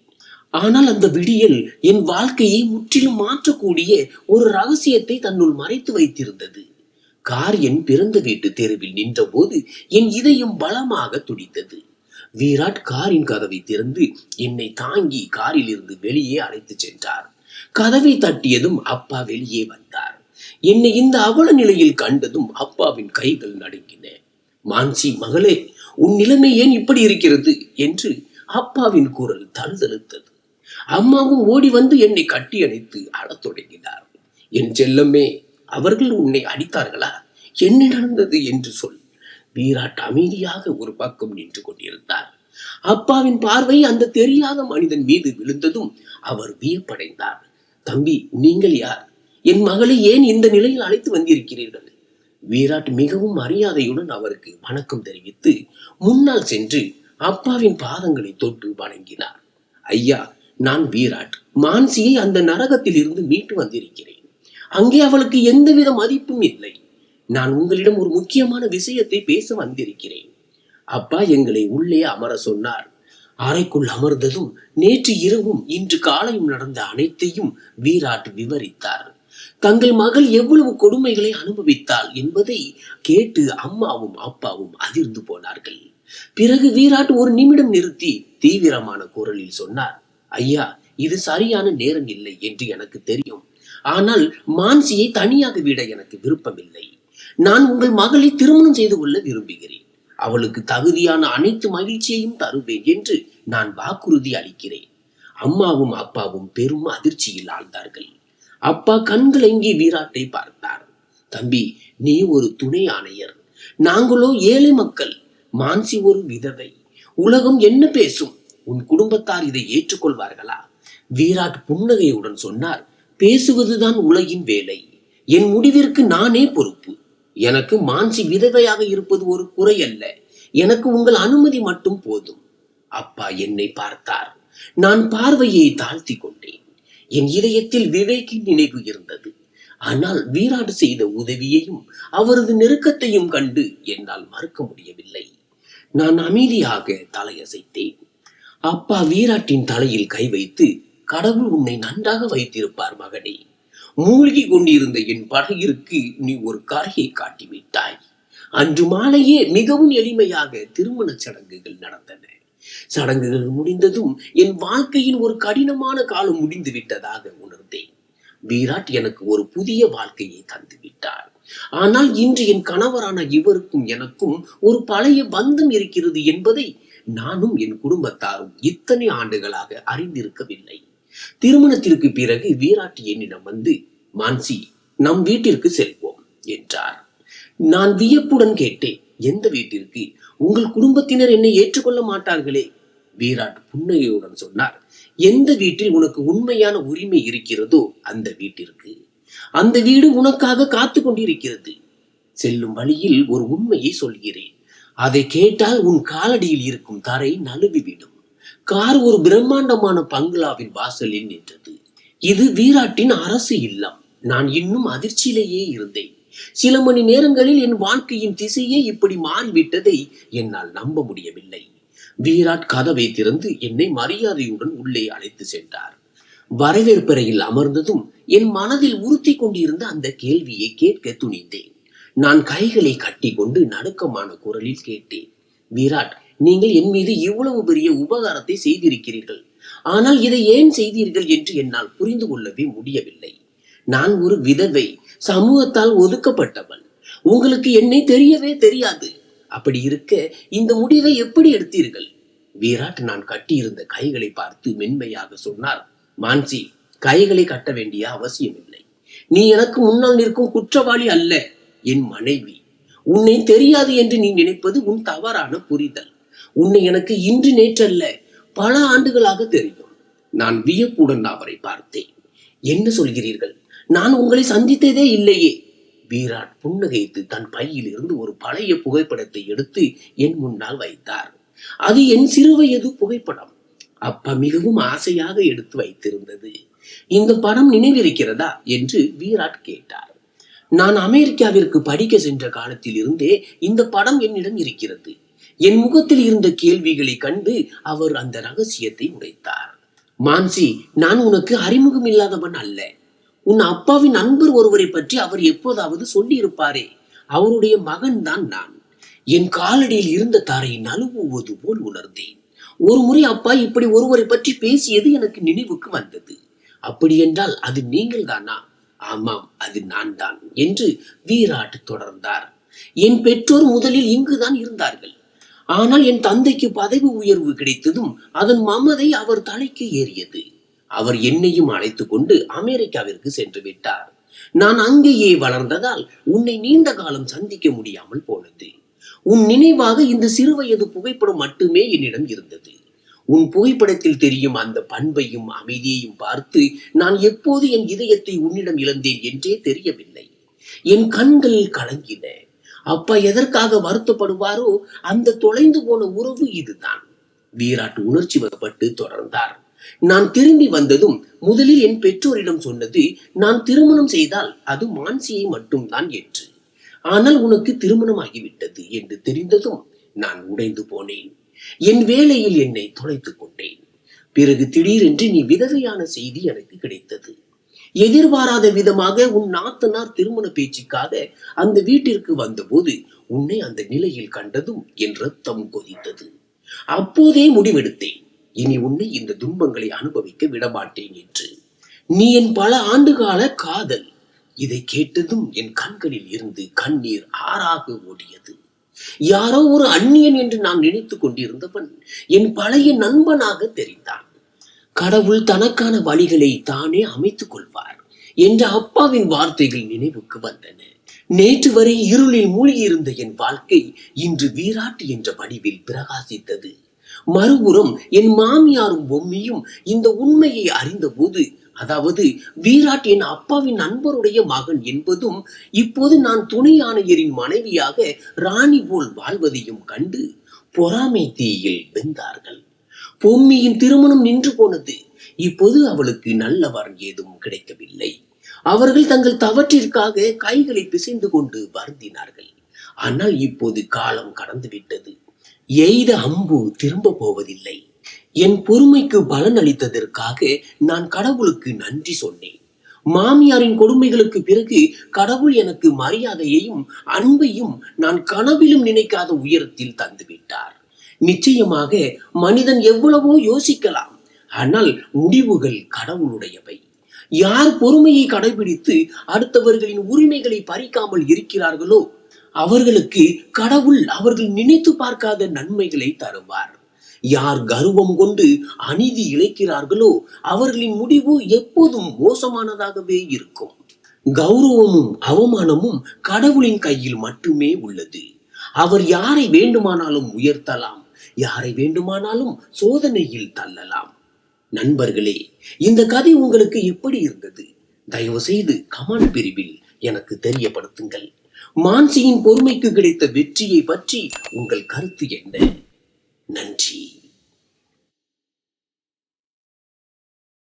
ஆனால் அந்த விடியல் என் வாழ்க்கையை முற்றிலும் மாற்றக்கூடிய ஒரு ரகசியத்தை தன்னுள் மறைத்து வைத்திருந்தது. கார் என் பிறந்த வீட்டு தெருவில் நின்ற போது என் இதயம் பலமாக துடித்தது. வீராட் காரின் கதவை திறந்து என்னை தாங்கி காரில் இருந்து வெளியே அழைத்து சென்றார். கதவை தட்டியதும் அப்பா வெளியே வந்தார். என்னை இந்த அவல நிலையில் கண்டதும் அப்பாவின் கைகள் நடுங்கின. மான்சி மகளே, உன் நிலைமை ஏன் இப்படி இருக்கிறது என்று அப்பாவின் குரல் தழுதழுத்தது. அம்மாவும் ஓடி வந்து என்னை கட்டி அணைத்து அழத் தொடங்கினார். என் செல்லம்மே, அவர்கள் உன்னை அடித்தார்களா? என்ன நடந்தது என்று சொல். வீராட் அமைதியாக ஒரு பக்கம் நின்று கொண்டிருந்தார். அப்பாவின் பார்வை அந்த தெரியாத மனிதன் மீது விழுந்ததும் அவர் வியப்படைந்தார். தம்பி, நீங்கள் யார்? என் மகளை ஏன் இந்த நிலையில் அழைத்து வந்திருக்கிறீர்கள்? வீராட் மிகவும் மரியாதையுடன் அவருக்கு வணக்கம் தெரிவித்து முன்னால் சென்று அப்பாவின் பாதங்களை தொட்டு வணங்கினார். ஐயா, நான் வீராட். மான்சியை அந்த நரகத்தில் இருந்து மீட்டு வந்திருக்கிறேன். அங்கே அவளுக்கு எந்தவித மதிப்பும் இல்லை. நான் உங்களிடம் ஒரு முக்கியமான விஷயத்தை பேச வந்திருக்கிறேன். அப்பா எங்களை உள்ளே அமர சொன்னார். அறைக்குள் அமர்ந்ததும் நேற்று இரவும் இன்று காலையும் நடந்த அனைத்தையும் வீராட் விவரித்தார். தங்கள் மகள் எவ்வளவு கொடுமைகளை அனுபவித்தாள் என்பதை கேட்டு அம்மாவும் அப்பாவும் அதிர்ந்து போனார்கள். பிறகு வீராட் ஒரு நிமிடம் நிறுத்தி தீவிரமான குரலில் சொன்னார். ஐயா, இது சரியான நேரம் இல்லை என்று எனக்கு தெரியும். ஆனால் மான்சியை தனியாக விட எனக்கு விருப்பமில்லை. நான் உங்கள் மகளை திருமணம் செய்து கொள்ள விரும்புகிறேன். அவளுக்கு தகுதியான அனைத்து மகிழ்ச்சியையும் தருவேன் என்று நான் வாக்குறுதி அளிக்கிறேன். அம்மாவும் அப்பாவும் பெரும் அதிர்ச்சியில் ஆழ்ந்தார்கள். அப்பா கண்களங்கி வீராட்டை பார்த்தார். தம்பி, நீ ஒரு துணை ஆணையர். நாங்களோ ஏழை மக்கள். மான்சி ஒரு விதவை. உலகம் என்ன பேசும்? உன் குடும்பத்தார் இதை ஏற்றுக்கொள்வார்களா? வீராட் புன்னகையுடன் சொன்னார். பேசுவதுதான் உலகின் வேலை. என் முடிவிற்கு நானே பொறுப்பு. எனக்கு மான்சி விதவையாக இருப்பது ஒரு குறை அல்ல. எனக்கு உங்கள் அனுமதி மட்டும் போதும். அப்பா என்னை பார்த்தார். நான் பார்வையை தாழ்த்தி கொண்டேன். என் இதயத்தில் விவேக்கின் நினைவு இருந்தது. ஆனால் வீராட் செய்த உதவியையும் அவரது நெருக்கத்தையும் கண்டு என்னால் மறுக்க முடியவில்லை. நான் அமைதியாக தலையசைத்தேன். அப்பா வீராட்டின் தலையில் கை வைத்து, கடவுள் உன்னை நன்றாக வைத்திருப்பார் மகனே. மூழ்கி கொண்டிருந்த என் படகிற்கு நீ ஒரு கரையை காட்டிவிட்டாய். அன்று மாலையே மிகவும் எளிமையாக திருமண சடங்குகள் நடந்தன. சடங்குகள் முடிந்ததும் என் வாழ்க்கையின் ஒரு கடினமான காலம் முடிந்து விட்டதாக உணர்ந்தேன். வீராட் எனக்கு ஒரு புதிய வாழ்க்கையை தந்து விட்டார். ஆனால் இன்று என் கணவரான இவருக்கும் எனக்கும் ஒரு பழைய பந்தம் இருக்கிறது என்பதை நானும் என் குடும்பத்தாரும் இத்தனை ஆண்டுகளாக அறிந்திருக்கவில்லை. திருமணத்திற்கு பிறகு வீராட் என்னிடம் வந்து, மான்சி, நம் வீட்டிற்கு செல்வோம் என்றார். நான் வியப்புடன் கேட்டேன், எந்த வீட்டிற்கு? உங்கள் குடும்பத்தினர் என்னை ஏற்றுக்கொள்ள மாட்டார்களே. வீராட் புன்னகையுடன் சொன்னார். எந்த வீட்டில் உனக்கு உண்மையான உரிமை இருக்கிறதோ அந்த வீட்டிற்கு. அந்த வீடு உனக்காக காத்து கொண்டிருக்கிறது. செல்லும் வழியில் ஒரு உண்மையை சொல்கிறேன். அதை கேட்டால் உன் காலடியில் இருக்கும் தரை நழுவிவிடும். கார் ஒரு பிரம்மாண்டமான பங்களாவின் வாசலில் நின்றது. இது வீராட்டின் அரசு இல்லம். நான் இன்னும் அதிர்ச்சியிலேயே இருந்தேன். சில மணி நேரங்களில் என் வாழ்க்கையின் திசையே இப்படி மாறிவிட்டதை என்னால் நம்ப முடியவில்லை. வீராட் கதவை திறந்து என்னை மரியாதையுடன் உள்ளே அழைத்து சென்றார். வரவேற்பறையில் அமர்ந்ததும் என் மனதில் உறுத்தி கொண்டிருந்த அந்த கேள்வியை கேட்க துணிந்தேன். நான் கைகளை கட்டி கொண்டு நடுக்கமான குரலில் கேட்டேன். வீராட், நீங்கள் என் மீது இவ்வளவு பெரிய உபகாரத்தை செய்திருக்கிறீர்கள். ஆனால் இதை ஏன் செய்தீர்கள் என்று என்னால் புரிந்து கொள்ளவே முடியவில்லை. நான் ஒரு விதவை, சமூகத்தால் ஒதுக்கப்பட்டவள். உங்களுக்கு என்னை தெரியவே தெரியாது. அப்படி இருக்க இந்த முடிவை எப்படி எடுத்தீர்கள்? வீராட் நான் கட்டியிருந்த கைகளை பார்த்து மென்மையாக சொன்னார். மான்சி, கைகளை கட்ட வேண்டிய அவசியம் இல்லை. நீ எனக்கு முன்னால் நிற்கும் குற்றவாளி அல்ல, என் மனைவி. உன்னை தெரியாது என்று நீ நினைப்பது உன் தவறான புரிதல். உன்னை எனக்கு இன்று நேற்றல்ல, பல ஆண்டுகளாக தெரியும். நான் வியப்புடன் அவரை பார்த்தேன். என்ன சொல்கிறீர்கள்? நான் உங்களை சந்தித்ததே இல்லையே. வீராட் புன்னகைத்து தன் பையில் இருந்து ஒரு பழைய புகைப்படத்தை எடுத்து என் முன்னால் வைத்தார். அது என் சிறுவயது புகைப்படம். அப்பா மிகவும் ஆசையாக எடுத்து வைத்திருந்தது. இந்த படம் நினைவிருக்கிறதா என்று வீராட் கேட்டார். நான் அமெரிக்காவிற்கு படிக்க சென்ற காலத்தில் இருந்தே இந்த படம் என்னிடம் இருக்கிறது. என் முகத்தில் இருந்த கேள்விகளை கண்டு அவர் அந்த ரகசியத்தை உடைத்தார். மான்சி, நான் உனக்கு அறிமுகம் இல்லாதவன் அல்ல. உன் அப்பாவின் நண்பர் ஒருவரை பற்றி அவர் எப்போதாவது சொல்லி இருப்பாரே, அவருடைய மகன் தான் நான். என் காலடியில் இருந்த தரை நழுவுவது போல் உணர்ந்தேன். ஒரு முறை அப்பா இப்படி ஒருவரை பற்றி பேசியது எனக்கு நினைவுக்கு வந்தது. அப்படி என்றால் அது நீங்கள் தானா? ஆமாம், அது நான் தான் என்று வீராட் தொடர்ந்தார். என் பெற்றோர் முதலில் இங்குதான் இருந்தார்கள். ஆனால் என் தந்தைக்கு பதவி உயர்வு கிடைத்ததும் அதன் மமதை அவர் தலைக்கு ஏறியது. அவர் என்னையும் அழைத்து கொண்டு அமெரிக்காவிற்கு சென்று விட்டார். நான் அங்கேயே வளர்ந்ததால் உன்னை நீண்ட காலம் சந்திக்க முடியாமல் போனது. உன் நினைவாக இந்த சிறுவயது புகைப்படம் மட்டுமே என்னிடம் இருந்தது. உன் புகைப்படத்தில் தெரியும் அந்த பண்பையும் அமைதியையும் பார்த்து நான் எப்போது என் இதயத்தை உன்னிடம் இழந்தேன் என்றே தெரியவில்லை. என் கண்கள் கலங்கின. அப்பா எதற்காக வருத்தப்படுவாரோ அந்த தொலைந்து போன உறவு இதுதான். வீராட் உணர்ச்சி வசப்பட்டு தொடர்ந்தார். நான் திரும்பி வந்ததும் முதலில் என் பெற்றோரிடம் சொன்னது, நான் திருமணம் செய்தால் அது மான்சியை மட்டும்தான் என்று. ஆனால் உனக்கு திருமணம் ஆகிவிட்டது என்று தெரிந்ததும் நான் உடைந்து போனேன். என் வேலையில் என்னை தொலைத்துக் கொண்டேன். பிறகு திடீரென்று நீ விதவையான செய்தி எனக்கு கிடைத்தது. எதிர்பாராத விதமாக உன் நாத்தனார் திருமண பேச்சுக்காக அந்த வீட்டிற்கு வந்தபோது உன்னை அந்த நிலையில் கண்டதும் என் ரத்தம் கொதித்தது. அப்போதே முடிவெடுத்தேன், இனி உன்னை இந்த துன்பங்களை அனுபவிக்க விடமாட்டேன் என்று. நீ என் பல ஆண்டுகால காதல். இதை கேட்டதும் என் கண்களில் இருந்து கண்ணீர் ஆறாக ஓடியது. யாரோ ஒரு அந்நியன் என்று நான் நினைத்துக் கொண்டிருந்தவன் என் பழைய நண்பனாக தெரிந்தான். கடவுள் தனக்கான வழிகளை தானே அமைத்துக் கொள்வார் என்ற அப்பாவின் வார்த்தைகள் நினைவுக்கு வந்தன. நேற்று வரை இருளில் மூழ்கியிருந்த என் வாழ்க்கை இன்று வீராட்டு என்ற வடிவில் பிரகாசித்தது. மறுபுறம் என் மாமியாரும் பொம்மியும் இந்த உண்மையை அறிந்தபோது, அதாவது வீராட் என் அப்பாவின் நண்பருடைய மகன் என்பதும் இப்போது நான் துணை ஆணையரின் மனைவியாக ராணி போல் வாழ்வதையும் கண்டு பொறாமை தீயில் வெந்தார்கள். பொம்மியின் திருமணம் நின்று போனது. இப்போது அவளுக்கு நல்ல வரன் ஏதும் கிடைக்கவில்லை. அவர்கள் தங்கள் தவற்றிற்காக கைகளை பிசைந்து கொண்டு வருந்தினார்கள். ஆனால் இப்போது காலம் கடந்து விட்டது. எய்த அம்பு திரும்ப போவதில்லை. என் பொறுமைக்கு பலன் அளித்ததற்காக நான் கடவுளுக்கு நன்றி சொன்னேன். மாமியாரின் கொடுமைகளுக்கு பிறகு கடவுள் எனக்கு மரியாதையையும் அன்பையும் நான் கனவிலும் நினைக்காத உயரத்தில் தந்துவிட்டார். நிச்சயமாக மனிதன் எவ்வளவோ யோசிக்கலாம், ஆனால் முடிவுகள் கடவுளுடையவை. யார் பொறுமையை கடைபிடித்து அடுத்தவர்களின் உரிமைகளை பறிக்காமல் இருக்கிறார்களோ அவர்களுக்கு கடவுள் அவர்கள் நினைத்து பார்க்காத நன்மைகளை தருவார். யார் கர்வம் கொண்டு அநீதி இழைக்கிறார்களோ அவர்களின் முடிவு எப்போதும் மோசமானதாகவே இருக்கும். கௌரவமும் அவமானமும் கடவுளின் கையில் மட்டுமே உள்ளது. அவர் யாரை வேண்டுமானாலும் உயர்த்தலாம், யாரை வேண்டுமானாலும் சோதனையில் தள்ளலாம். நண்பர்களே, இந்த கதை உங்களுக்கு எப்படி இருந்தது? தயவு செய்து கமெண்ட் பிரிவில் எனக்கு தெரியப்படுத்துங்கள். மான்சியின் பொறுமைக்கு கிடைத்த வெற்றியை பற்றி உங்கள் கருத்து என்ன? நன்றி.